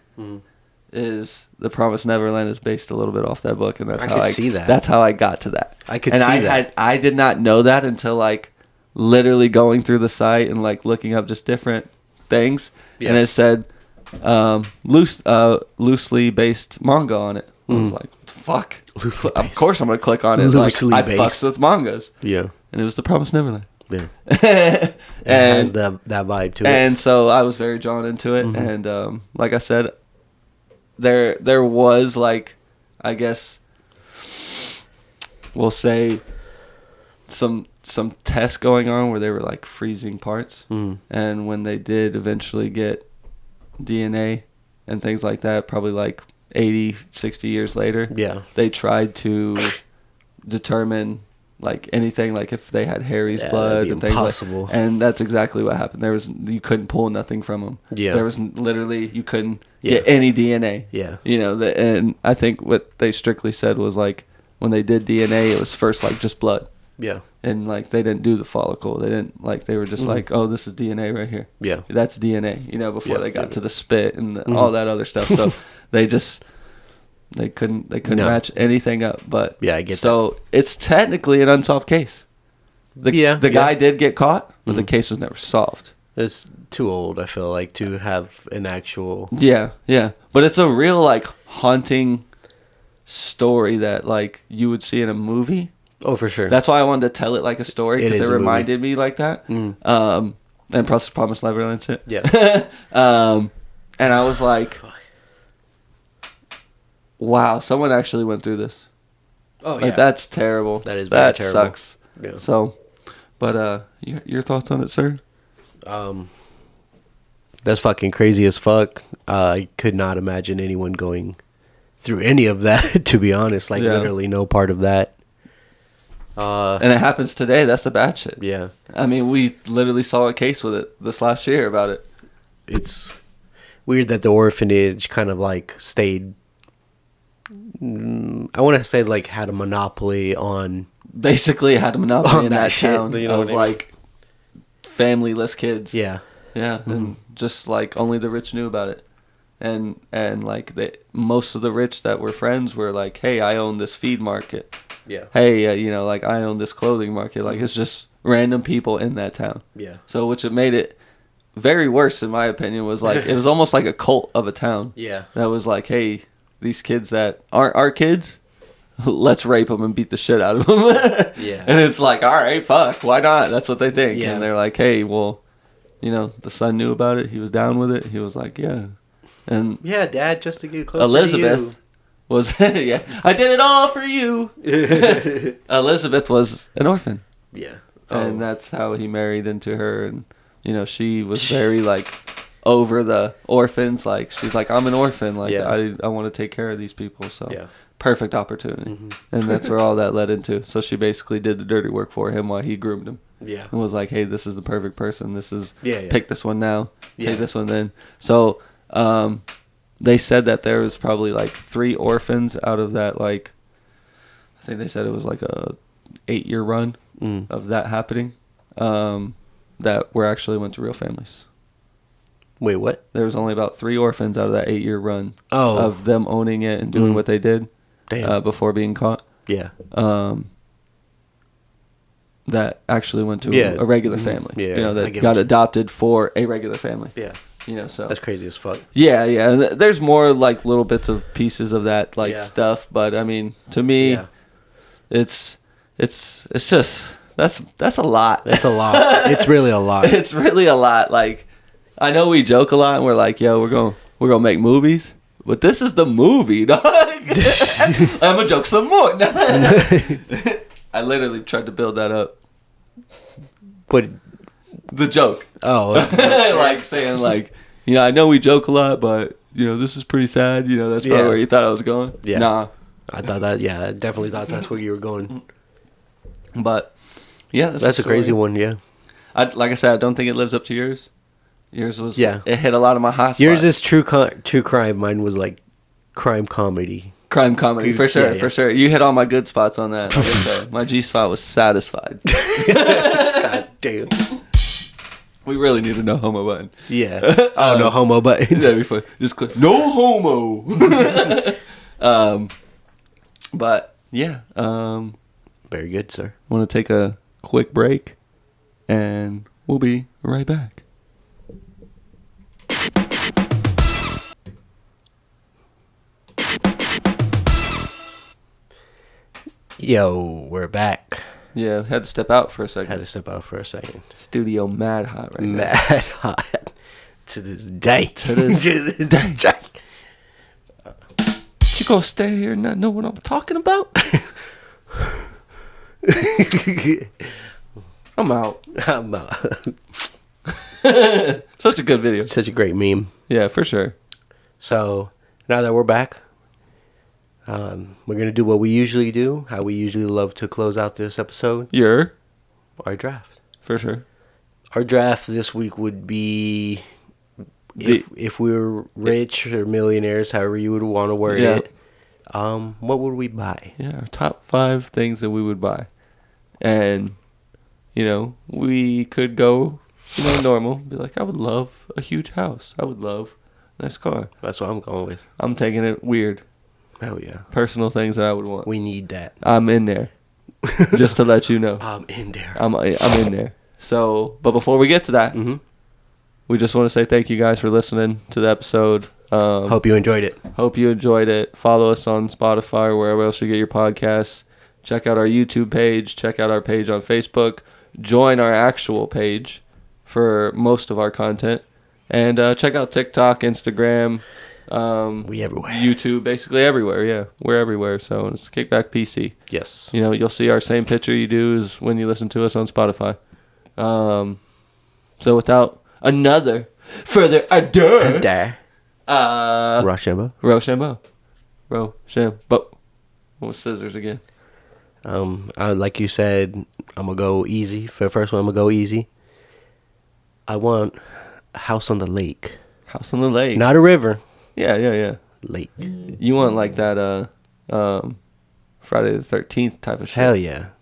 [SPEAKER 1] is The Promised Neverland is based a little bit off that book, and that's how I see that. That's how I got to that.
[SPEAKER 2] I could see that.
[SPEAKER 1] I did not know that until like literally going through the site and like looking up just different things, and it said loosely based manga on it. I was like, fuck. Of course I'm gonna click on it. Loosely like I fucks with mangas.
[SPEAKER 2] Yeah.
[SPEAKER 1] And it was The Promised Neverland.
[SPEAKER 2] Yeah. And it has that vibe to it.
[SPEAKER 1] And so I was very drawn into it. And like I said, there was like, I guess we'll say some tests going on where they were like freezing parts. And when they did eventually get DNA and things like that, probably like 80, 60 years later, they tried to determine like anything, like if they had Harry's blood and things like, and that's exactly what happened. You couldn't pull nothing from him. There was literally, you couldn't get any DNA. And I think what they strictly said was like when they did DNA, it was first like just blood. And like they didn't do the follicle. They didn't like, they were just like, oh, this is DNA right here. That's DNA. Before they got to the spit and all that other stuff. So they couldn't match anything up. But
[SPEAKER 2] I get
[SPEAKER 1] so that. It's technically an unsolved case. The guy did get caught, but the case was never solved.
[SPEAKER 2] It's too old, I feel like, to have an actual...
[SPEAKER 1] Yeah. But it's a real, like, haunting story that, like, you would see in a movie.
[SPEAKER 2] Oh, for sure.
[SPEAKER 1] That's why I wanted to tell it like a story, because it reminded me like that. And Promised Neverland shit.
[SPEAKER 2] Yeah.
[SPEAKER 1] And I was like, wow, someone actually went through this.
[SPEAKER 2] Oh,
[SPEAKER 1] like, that's terrible.
[SPEAKER 2] That is very terrible.
[SPEAKER 1] That sucks. Yeah. So, but your thoughts on it, sir?
[SPEAKER 2] That's fucking crazy as fuck. I could not imagine anyone going through any of that, to be honest. Like, literally no part of that.
[SPEAKER 1] And it happens today. That's the bad shit.
[SPEAKER 2] Yeah.
[SPEAKER 1] I mean, we literally saw a case with it this last year about it.
[SPEAKER 2] It's weird that the orphanage kind of like stayed... I want to say like had a monopoly on...
[SPEAKER 1] Basically had a monopoly in that
[SPEAKER 2] shit,
[SPEAKER 1] town of like familyless kids.
[SPEAKER 2] Yeah.
[SPEAKER 1] And just like only the rich knew about it. And like most of the rich that were friends were like, hey, I own this feed market.
[SPEAKER 2] Yeah.
[SPEAKER 1] Hey, like I own this clothing market. Like it's just random people in that town.
[SPEAKER 2] Yeah.
[SPEAKER 1] So which it made it very worse in my opinion, was like it was almost like a cult of a town.
[SPEAKER 2] Yeah.
[SPEAKER 1] That was like, hey, these kids that aren't our kids, let's rape them and beat the shit out of them.
[SPEAKER 2] Yeah.
[SPEAKER 1] And it's like, all right, fuck, why not? That's what they think.
[SPEAKER 2] Yeah.
[SPEAKER 1] And they're like, hey, well, the son knew about it. He was down with it. He was like, yeah. And
[SPEAKER 2] yeah, Dad, just to get closer
[SPEAKER 1] Elizabeth
[SPEAKER 2] to you.
[SPEAKER 1] Was, yeah, I did it all for you. Elizabeth was an orphan.
[SPEAKER 2] Yeah.
[SPEAKER 1] And that's how he married into her. And, she was very, like, over the orphans. Like, she's like, I'm an orphan. Like, I want to take care of these people. So, perfect opportunity. And that's where all that led into. So, she basically did the dirty work for him while he groomed him.
[SPEAKER 2] Yeah.
[SPEAKER 1] And was like, hey, this is the perfect person. This is, pick this one now. Take this one then. So, they said that there was probably like 3 orphans out of that, like, I think they said it was like a 8-year run of that happening, that were actually went to real families.
[SPEAKER 2] Wait, what?
[SPEAKER 1] There was only about 3 orphans out of that 8-year run of them owning it and doing what they did before being caught.
[SPEAKER 2] Yeah.
[SPEAKER 1] That actually went to a regular family.
[SPEAKER 2] Yeah.
[SPEAKER 1] That got adopted for a regular family.
[SPEAKER 2] Yeah.
[SPEAKER 1] So
[SPEAKER 2] that's crazy as fuck.
[SPEAKER 1] Yeah. There's more like little bits of pieces of that stuff, but I mean, to me, it's just That's a lot.
[SPEAKER 2] That's a lot. It's really a lot.
[SPEAKER 1] It's really a lot. Like, I know we joke a lot and we're like, yo, we're gonna make movies. But this is the movie, dog. I'm gonna joke some more. I literally tried to build that up.
[SPEAKER 2] But
[SPEAKER 1] the joke.
[SPEAKER 2] Oh.
[SPEAKER 1] Like saying like, I know we joke a lot, but this is pretty sad. That's probably where you thought I was going.
[SPEAKER 2] Yeah.
[SPEAKER 1] Nah.
[SPEAKER 2] I thought that. Yeah, I definitely thought that's where you were going.
[SPEAKER 1] But yeah,
[SPEAKER 2] that's a crazy one. Yeah.
[SPEAKER 1] Like I said, I don't think it lives up to yours. Yours was it hit a lot of my hot spots.
[SPEAKER 2] Yours is true crime. Mine was like crime comedy.
[SPEAKER 1] Crime comedy, for sure, for sure. You hit all my good spots on that. Like I said, my G spot was satisfied.
[SPEAKER 2] God damn.
[SPEAKER 1] We really need a no homo button.
[SPEAKER 2] Yeah. Oh, no homo button.
[SPEAKER 1] That'd be fun. Just click no homo. But yeah.
[SPEAKER 2] Very good, sir.
[SPEAKER 1] I want to take a quick break, and we'll be right back.
[SPEAKER 2] Yo, we're back.
[SPEAKER 1] Yeah, had to step out for a second.
[SPEAKER 2] Studio
[SPEAKER 1] mad hot right now.
[SPEAKER 2] Mad hot. To this day. To this day.
[SPEAKER 1] You gonna stay here and not know what I'm talking about? I'm out. Such a good video.
[SPEAKER 2] Such a great meme.
[SPEAKER 1] Yeah, for sure.
[SPEAKER 2] So, now that we're back, we're going to do what we usually do, how we usually love to close out this episode. Our draft.
[SPEAKER 1] For sure.
[SPEAKER 2] Our draft this week would be if we were rich or millionaires, however you would want to word it, what would we buy?
[SPEAKER 1] Yeah, our top 5 things that we would buy. And, we could go, normal. Be like, I would love a huge house. I would love a nice car.
[SPEAKER 2] That's what I'm going with.
[SPEAKER 1] I'm taking it weird.
[SPEAKER 2] Hell yeah.
[SPEAKER 1] Personal things that I would want.
[SPEAKER 2] We need that.
[SPEAKER 1] I'm in there. Just to let you know.
[SPEAKER 2] I'm in there.
[SPEAKER 1] I'm in there. So, but before we get to that, we just want to say thank you guys for listening to the episode.
[SPEAKER 2] Hope you enjoyed it.
[SPEAKER 1] Follow us on Spotify or wherever else you get your podcasts. Check out our YouTube page. Check out our page on Facebook. Join our actual page for most of our content. And check out TikTok, Instagram.
[SPEAKER 2] We everywhere.
[SPEAKER 1] YouTube, basically everywhere. Yeah, we're everywhere. So it's Kickback PC.
[SPEAKER 2] Yes.
[SPEAKER 1] You'll see our same picture you do as when you listen to us on Spotify. So without further ado,
[SPEAKER 2] Rochambeau.
[SPEAKER 1] What was scissors again?
[SPEAKER 2] Like you said, I'm gonna go easy. For the first one, I'm gonna go easy. I want a house on the lake.
[SPEAKER 1] House on the lake.
[SPEAKER 2] Not a river.
[SPEAKER 1] Yeah.
[SPEAKER 2] Lake.
[SPEAKER 1] You want like that Friday the 13th type of shit.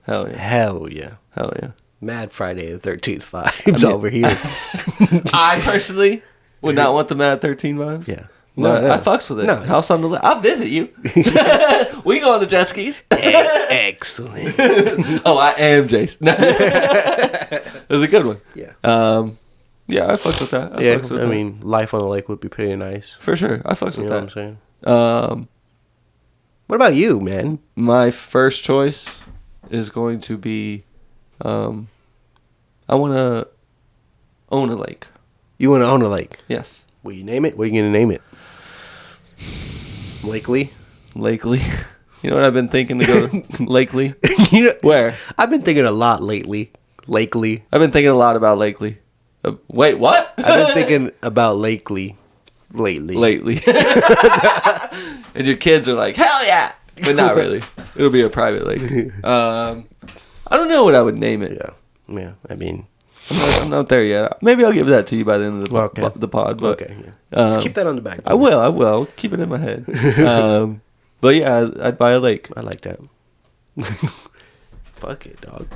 [SPEAKER 2] Hell yeah. Mad Friday the 13th vibes over here.
[SPEAKER 1] I personally would not want the Mad 13 vibes.
[SPEAKER 2] Yeah.
[SPEAKER 1] No. I fucks with it. No. House on the lake. I'll visit you. We go on the jet skis.
[SPEAKER 2] Excellent.
[SPEAKER 1] Oh, I am Jason. It was a good one.
[SPEAKER 2] Yeah.
[SPEAKER 1] Yeah, I fucks with that.
[SPEAKER 2] I mean, life on the lake would be pretty nice.
[SPEAKER 1] For sure. I fucks with that.
[SPEAKER 2] You know what I'm saying? What about you, man?
[SPEAKER 1] My first choice is going to be, I want to own a lake.
[SPEAKER 2] You want to own a lake?
[SPEAKER 1] Yes.
[SPEAKER 2] Will you name it? What are you going to name it? Lakely? You know what I've been thinking to go Lakely?
[SPEAKER 1] Where?
[SPEAKER 2] I've been thinking a lot lately. Lakely.
[SPEAKER 1] I've been thinking a lot about Lakely. Wait, what?
[SPEAKER 2] I've been thinking about Lakely lately.
[SPEAKER 1] And your kids are like, hell yeah. But not really. It'll be a private lake. I don't know what I would name it.
[SPEAKER 2] Yeah. I mean,
[SPEAKER 1] I'm not there yet. Maybe I'll give that to you by the end of the pod. But,
[SPEAKER 2] okay. Yeah. Just keep that on the back.
[SPEAKER 1] I will. Keep it in my head. But yeah, I'd buy a lake.
[SPEAKER 2] I like that. Fuck it, dog.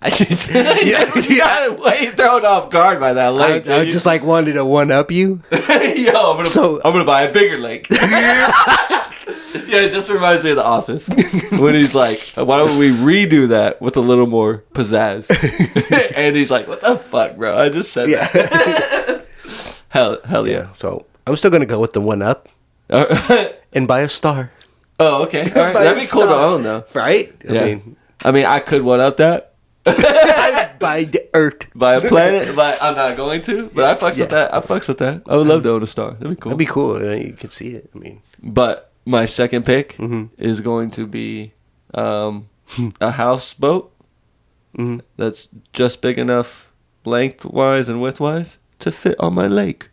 [SPEAKER 1] You got way thrown off guard by that lake.
[SPEAKER 2] I just like wanted to one up you.
[SPEAKER 1] Yo, I'm gonna buy a bigger lake. Yeah, it just reminds me of The Office when he's like, "Why don't we redo that with a little more pizzazz?" And he's like, "What the fuck, bro? I just said that." Hell yeah.
[SPEAKER 2] So I'm still gonna go with the one up and buy a star.
[SPEAKER 1] Oh, okay. All right. That'd be cool to own, though.
[SPEAKER 2] Right?
[SPEAKER 1] Yeah.
[SPEAKER 2] I mean,
[SPEAKER 1] I mean, I could one up that.
[SPEAKER 2] By the Earth.
[SPEAKER 1] By a planet, but I'm not going to. But I fucks with that. I fucks with that. I would love to own a star. That'd be cool.
[SPEAKER 2] That'd be cool. You could see it. I mean,
[SPEAKER 1] but my second pick is going to be a houseboat that's just big enough lengthwise and widthwise to fit on my lake.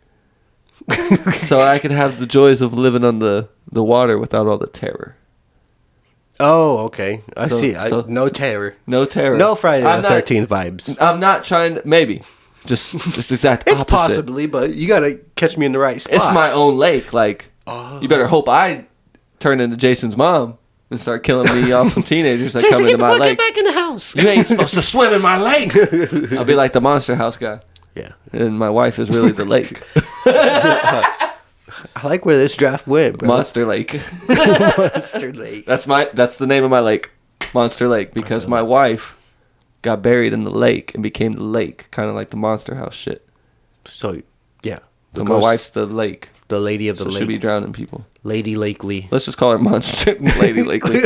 [SPEAKER 1] So I could have the joys of living on the water without all the terror.
[SPEAKER 2] Oh, okay. I see. No terror.
[SPEAKER 1] No terror.
[SPEAKER 2] No Friday the 13th vibes.
[SPEAKER 1] I'm not trying to... Maybe. Just exact
[SPEAKER 2] It's
[SPEAKER 1] opposite.
[SPEAKER 2] possibly, but you got to catch me in the right spot.
[SPEAKER 1] It's my own lake. Like, you better hope I turn into Jason's mom and start killing me off some teenagers that come into my lake.
[SPEAKER 2] Get back in the house.
[SPEAKER 1] You ain't supposed to swim in my lake. I'll be like the Monster House guy.
[SPEAKER 2] Yeah.
[SPEAKER 1] And my wife is really the lake.
[SPEAKER 2] I like where this draft went, bro.
[SPEAKER 1] Monster Lake.
[SPEAKER 2] Monster Lake.
[SPEAKER 1] That's the name of my lake. Monster Lake. Because my wife got buried in the lake and became the lake. Kind of like the Monster House shit.
[SPEAKER 2] So, yeah.
[SPEAKER 1] So my wife's the lake.
[SPEAKER 2] The lady of the lake.
[SPEAKER 1] She'll be drowning people.
[SPEAKER 2] Lady Lakely.
[SPEAKER 1] Let's just call her Monster. Lady Lakely.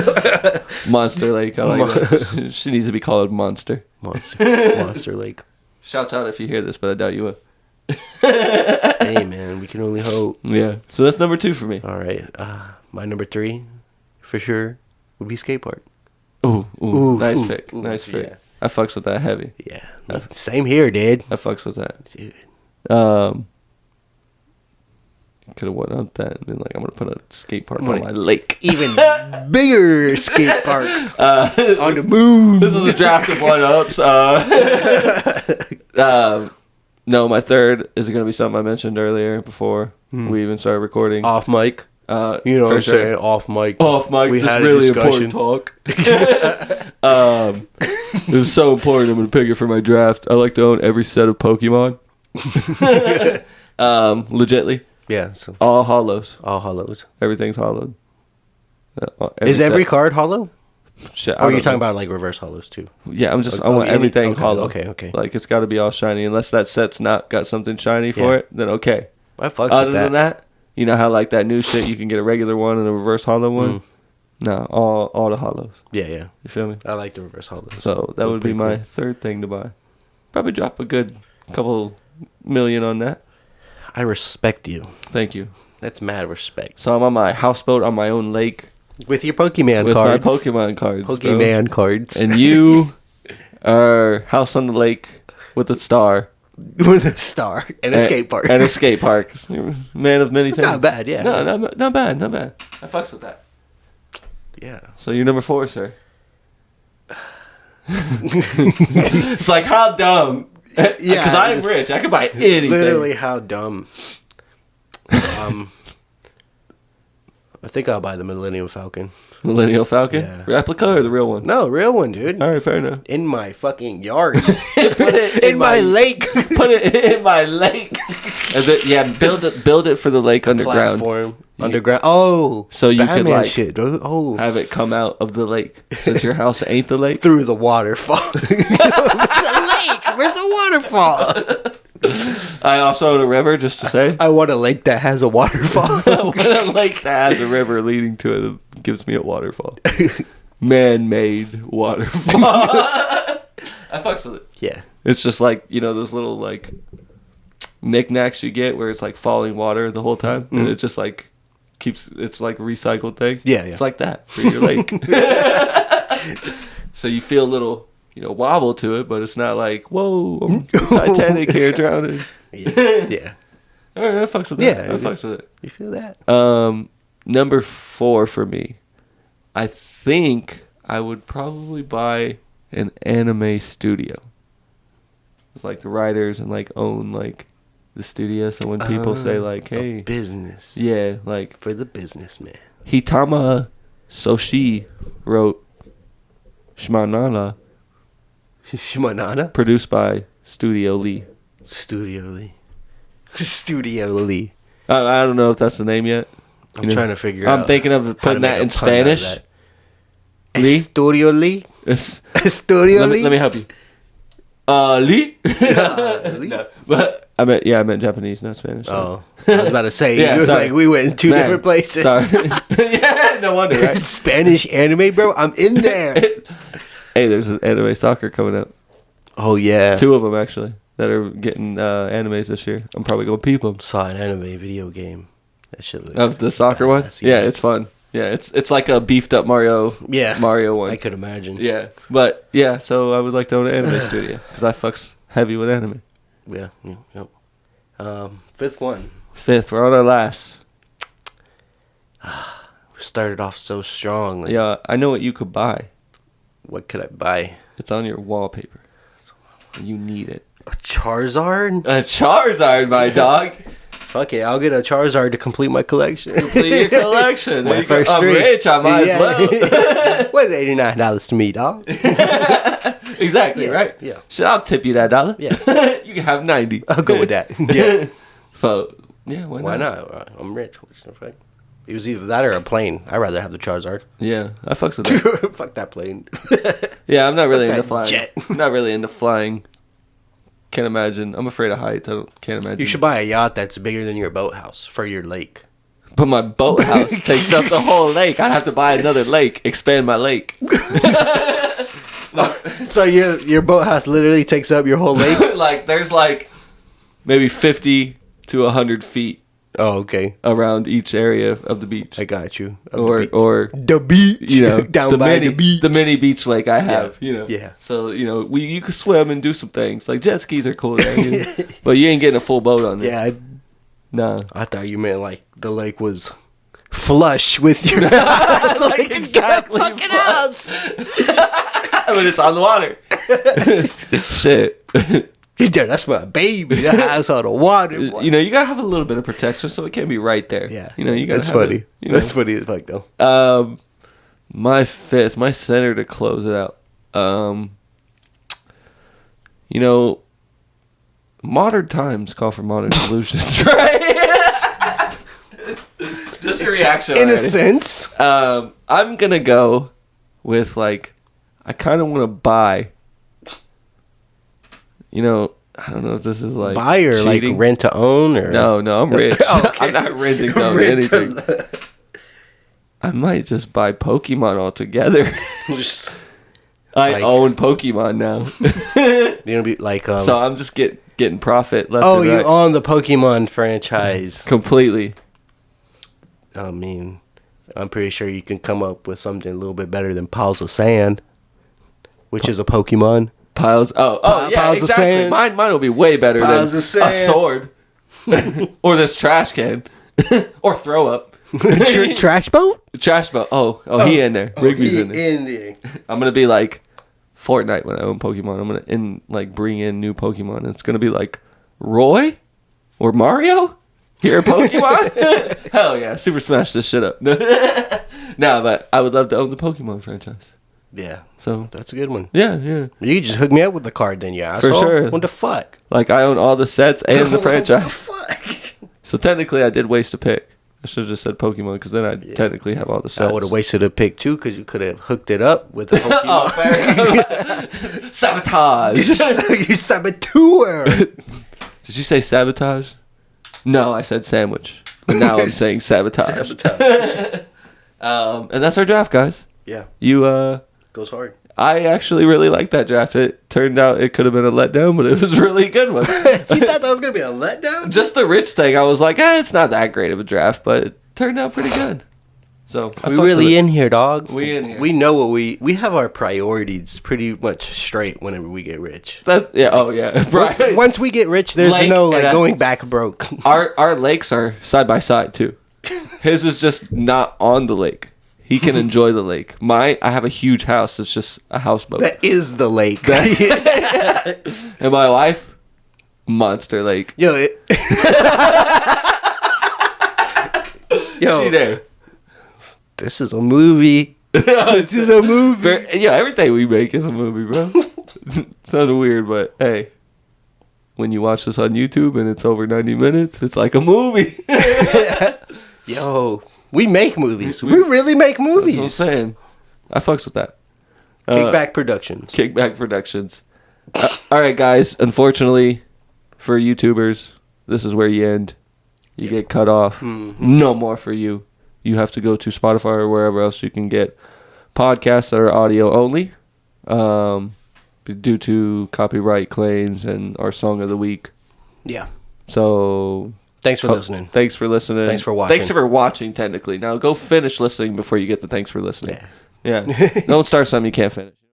[SPEAKER 1] Monster Lake. I like that. She needs to be called Monster.
[SPEAKER 2] Monster Lake.
[SPEAKER 1] Shouts out if you hear this, but I doubt you will.
[SPEAKER 2] Hey, man. We can only hope.
[SPEAKER 1] Yeah. So that's number 2 for me.
[SPEAKER 2] All right. My number 3, for sure, would be skate park.
[SPEAKER 1] Ooh, nice pick. Nice pick. Yeah. I fucks with that heavy.
[SPEAKER 2] Yeah. Same here, dude.
[SPEAKER 1] I fucks with that.
[SPEAKER 2] Dude.
[SPEAKER 1] Could have went up that and been like, I'm going to put a skate park on my lake.
[SPEAKER 2] Even bigger skate park on the moon.
[SPEAKER 1] This is a draft of one-ups. No, my third is going to be something I mentioned earlier before we even started recording.
[SPEAKER 2] Off mic. You know what I'm saying? Off mic.
[SPEAKER 1] Off mic. We had really important talk. It was so important. I'm going to pick it for my draft. I like to own every set of Pokemon. Legitly.
[SPEAKER 2] Yeah. So.
[SPEAKER 1] All hollows.
[SPEAKER 2] All hollows.
[SPEAKER 1] Everything's hollowed.
[SPEAKER 2] Is every card hollow?
[SPEAKER 1] Shit,
[SPEAKER 2] or are you talking about like reverse hollows too?
[SPEAKER 1] Yeah, I want everything hollow.
[SPEAKER 2] Okay.
[SPEAKER 1] Like it's got to be all shiny. Unless that set's not got something shiny for it, then okay.
[SPEAKER 2] I fuck
[SPEAKER 1] Other
[SPEAKER 2] with that.
[SPEAKER 1] than that, you know how like that new shit, you can get a regular one and a reverse hollow one? No, all the hollows.
[SPEAKER 2] Yeah.
[SPEAKER 1] You feel me?
[SPEAKER 2] I like the reverse hollows.
[SPEAKER 1] So that would be my third thing to buy. Probably drop a good couple million on that.
[SPEAKER 2] I respect you.
[SPEAKER 1] Thank you.
[SPEAKER 2] That's mad respect.
[SPEAKER 1] So I'm on my houseboat on my own lake.
[SPEAKER 2] With your Pokemon cards.
[SPEAKER 1] With my Pokemon cards.
[SPEAKER 2] Pokemon cards.
[SPEAKER 1] And you are house on the lake with a star.
[SPEAKER 2] With a star. And a skate park.
[SPEAKER 1] And a skate park. Man of many things.
[SPEAKER 2] Not bad, yeah.
[SPEAKER 1] No, not bad. I fucks with that.
[SPEAKER 2] Yeah.
[SPEAKER 1] So you're number 4, sir. It's like, how dumb. Yeah. Because I'm rich. I could buy anything.
[SPEAKER 2] Literally how dumb. I think I'll buy the Millennium Falcon.
[SPEAKER 1] Millennial Falcon? Yeah. Replica or the real one?
[SPEAKER 2] No, real one, dude.
[SPEAKER 1] All right, fair enough.
[SPEAKER 2] In my fucking yard. Put it in my lake.
[SPEAKER 1] Put it in my lake. Build it for the lake underground.
[SPEAKER 2] Platform. Underground. Oh.
[SPEAKER 1] So you could like
[SPEAKER 2] have
[SPEAKER 1] it come out of the lake since your house ain't the lake.
[SPEAKER 2] Through the waterfall. It's a lake. Where's the waterfall?
[SPEAKER 1] I also own a river, just to say.
[SPEAKER 2] I want a lake that has a waterfall.
[SPEAKER 1] I want a lake that has a river leading to it that gives me a waterfall. Man-made waterfall. I fucks with it.
[SPEAKER 2] Yeah.
[SPEAKER 1] It's just like, you know, those little like knickknacks you get where it's like falling water the whole time. And it just like it's like a recycled thing.
[SPEAKER 2] Yeah.
[SPEAKER 1] It's like that for your lake. So you feel a little, you know, wobble to it, but it's not like, whoa, I'm Titanic here drowning.
[SPEAKER 2] Yeah.
[SPEAKER 1] All right, I fucks with that.
[SPEAKER 2] Yeah,
[SPEAKER 1] I fucks with it.
[SPEAKER 2] You feel that?
[SPEAKER 1] Number 4 for me, I think I would probably buy an anime studio. It's like the writers and like own like the studio. So when people say like, "Hey,
[SPEAKER 2] business,"
[SPEAKER 1] yeah, like
[SPEAKER 2] for the businessman.
[SPEAKER 1] Hitama Soshi wrote Shmanana.
[SPEAKER 2] Shmanana,
[SPEAKER 1] produced by Studio Lee. I don't know if that's the name yet.
[SPEAKER 2] I'm trying to figure out.
[SPEAKER 1] I'm thinking of putting that in Spanish. Lee?
[SPEAKER 2] Studio Lee?
[SPEAKER 1] Studio Lee? Let me help you. Lee?
[SPEAKER 2] Lee?
[SPEAKER 1] No, but I meant Japanese, not Spanish.
[SPEAKER 2] So. Oh, I was about to say, it was like we went in two different places.
[SPEAKER 1] Sorry. Yeah, no wonder, right?
[SPEAKER 2] Spanish anime, bro. I'm in there.
[SPEAKER 1] Hey, there's an anime soccer coming out.
[SPEAKER 2] Oh, yeah.
[SPEAKER 1] 2 of them, actually, that are getting animes this year. I'm probably going to peep them.
[SPEAKER 2] Saw an anime video game. That shit looked
[SPEAKER 1] of the soccer one? Yeah, it's fun. Yeah, it's like a beefed up Mario one.
[SPEAKER 2] I could imagine.
[SPEAKER 1] Yeah. But, yeah, so I would like to own an anime studio because I fucks heavy with anime.
[SPEAKER 2] Yeah. Yep. Fifth one.
[SPEAKER 1] We're on our last.
[SPEAKER 2] We started off so strong. Like,
[SPEAKER 1] Yeah, I know what you could buy.
[SPEAKER 2] what could I buy?
[SPEAKER 1] It's on your wallpaper. You need it.
[SPEAKER 2] A Charizard?
[SPEAKER 1] A Charizard, my dog.
[SPEAKER 2] Fuck it, I'll get a Charizard to complete my collection.
[SPEAKER 1] Complete your collection.
[SPEAKER 2] My first
[SPEAKER 1] I'm
[SPEAKER 2] 3.
[SPEAKER 1] rich, I might as well.
[SPEAKER 2] What's $89 to me, dog?
[SPEAKER 1] Exactly, right?
[SPEAKER 2] Yeah.
[SPEAKER 1] Shit, I'll tip you that $1.
[SPEAKER 2] Yeah.
[SPEAKER 1] You can have 90.
[SPEAKER 2] I'll go with that. Yeah.
[SPEAKER 1] So, yeah, why not?
[SPEAKER 2] Why not? I'm rich. What's the fuck? It was either that or a plane. I'd rather have the Charizard.
[SPEAKER 1] Yeah, I fucks with that.
[SPEAKER 2] Fuck that plane.
[SPEAKER 1] Yeah, I'm not really into
[SPEAKER 2] that
[SPEAKER 1] flying.
[SPEAKER 2] jet.
[SPEAKER 1] I'm not really into flying. Can't imagine. I'm afraid of heights. Can't imagine.
[SPEAKER 2] You should buy a yacht that's bigger than your boathouse for your lake.
[SPEAKER 1] But my boathouse takes up the whole lake. I'd have to buy another lake, expand my lake.
[SPEAKER 2] So your boathouse literally takes up your whole lake?
[SPEAKER 1] Like, there's like maybe 50 to 100 feet
[SPEAKER 2] Oh, okay.
[SPEAKER 1] around each area of the beach.
[SPEAKER 2] I got you.
[SPEAKER 1] Or
[SPEAKER 2] the beach.
[SPEAKER 1] you know,
[SPEAKER 2] down by the beach.
[SPEAKER 1] the mini beach lake I have, you know.
[SPEAKER 2] Yeah.
[SPEAKER 1] So, you know, you can swim and do some things. Like, jet skis are cool there, you know? But you ain't getting a full boat on there.
[SPEAKER 2] Yeah.
[SPEAKER 1] Nah.
[SPEAKER 2] I thought you meant like the lake was flush with your house.
[SPEAKER 1] Like,
[SPEAKER 2] Like,
[SPEAKER 1] exactly
[SPEAKER 2] it's fucking house.
[SPEAKER 1] But it's on the water. Shit.
[SPEAKER 2] Dude, that's my baby. The house on the water.
[SPEAKER 1] You know, you gotta have a little bit of protection so it can't be right there.
[SPEAKER 2] Yeah.
[SPEAKER 1] You know, you gotta
[SPEAKER 2] That's
[SPEAKER 1] have
[SPEAKER 2] funny.
[SPEAKER 1] it, you know.
[SPEAKER 2] That's funny as fuck, though.
[SPEAKER 1] My 5th, my center to close it out. You know, modern times call for modern solutions, right? Just your reaction.
[SPEAKER 2] In
[SPEAKER 1] already.
[SPEAKER 2] a sense.
[SPEAKER 1] I'm gonna go with like, I kind of want to buy. You know, I don't know if this is like
[SPEAKER 2] Buy or
[SPEAKER 1] cheating.
[SPEAKER 2] like rent to own or
[SPEAKER 1] No, I'm rich.
[SPEAKER 2] Okay.
[SPEAKER 1] I'm not renting to own anything. I might just buy Pokemon altogether.
[SPEAKER 2] Just
[SPEAKER 1] I own Pokemon now.
[SPEAKER 2] you know, be like
[SPEAKER 1] So I'm just getting profit left
[SPEAKER 2] oh,
[SPEAKER 1] and
[SPEAKER 2] you
[SPEAKER 1] right.
[SPEAKER 2] own the Pokemon franchise.
[SPEAKER 1] Completely.
[SPEAKER 2] I mean, I'm pretty sure you can come up with something a little bit better than Piles of Sand, which is a Pokemon.
[SPEAKER 1] Piles. Yeah,
[SPEAKER 2] piles of
[SPEAKER 1] exactly.
[SPEAKER 2] sand.
[SPEAKER 1] Mine will be way better
[SPEAKER 2] Piles
[SPEAKER 1] than
[SPEAKER 2] of sand.
[SPEAKER 1] a sword, or this trash can, or throw up.
[SPEAKER 2] Trash boat?
[SPEAKER 1] Trash boat. He in there. Rigby's in there. I'm gonna be like Fortnite when I own Pokemon. I'm gonna bring in new Pokemon. And it's gonna be like Roy or Mario. Here, Pokemon. Hell yeah! Super smash this shit up. No, but I would love to own the Pokemon franchise.
[SPEAKER 2] Yeah.
[SPEAKER 1] So
[SPEAKER 2] That's a good one.
[SPEAKER 1] yeah.
[SPEAKER 2] You could just hook me up with the card then, yeah.
[SPEAKER 1] For sure.
[SPEAKER 2] What the fuck?
[SPEAKER 1] Like I own all the sets and the franchise.
[SPEAKER 2] What the fuck?
[SPEAKER 1] So technically, I did waste a pick. I should have just said Pokemon because then I'd technically have all the sets.
[SPEAKER 2] I would have wasted a pick too because you could have hooked it up with a Pokemon.
[SPEAKER 1] Oh, fair. Sabotage.
[SPEAKER 2] You saboteur.
[SPEAKER 1] Did you say sabotage? No, I said sandwich. But now I'm saying sabotage. And that's our draft, guys.
[SPEAKER 2] Yeah.
[SPEAKER 1] You
[SPEAKER 2] Goes hard.
[SPEAKER 1] I actually really liked that draft. It turned out it could have been a letdown, but it was a really good one.
[SPEAKER 2] You thought that was going to be a letdown?
[SPEAKER 1] Just the rich thing, I was like, it's not that great of a draft, but it turned out pretty good. So
[SPEAKER 2] We really in here, dog.
[SPEAKER 1] We in here.
[SPEAKER 2] We know what we have our priorities pretty much straight whenever we get rich.
[SPEAKER 1] Right.
[SPEAKER 2] Once we get rich, there's
[SPEAKER 1] Lake
[SPEAKER 2] no
[SPEAKER 1] and
[SPEAKER 2] going back broke.
[SPEAKER 1] Our lakes are side by side too. His is just not on the lake. He can enjoy the lake. I have a huge house. It's just a houseboat.
[SPEAKER 2] That is the lake.
[SPEAKER 1] And my wife, Monster Lake.
[SPEAKER 2] Yo,
[SPEAKER 1] See there.
[SPEAKER 2] This is a movie. This is a movie.
[SPEAKER 1] Everything we make is a movie, bro. Sounded weird, but hey, when you watch this on YouTube and it's over 90 minutes, it's like a movie.
[SPEAKER 2] Yo, we make movies. We really make movies.
[SPEAKER 1] That's what I'm saying. I fucks with that.
[SPEAKER 2] Kickback Productions.
[SPEAKER 1] Kickback Productions. All right, guys. Unfortunately, for YouTubers, this is where you end. You get cut off. Mm-hmm. No more for you. You have to go to Spotify or wherever else you can get podcasts that are audio only. due to copyright claims and our song of the week.
[SPEAKER 2] Yeah.
[SPEAKER 1] So
[SPEAKER 2] thanks for listening.
[SPEAKER 1] Thanks for listening.
[SPEAKER 2] Thanks for watching.
[SPEAKER 1] Thanks for watching, technically. Now go finish listening before you get the thanks for listening. Yeah. Don't start something you can't finish.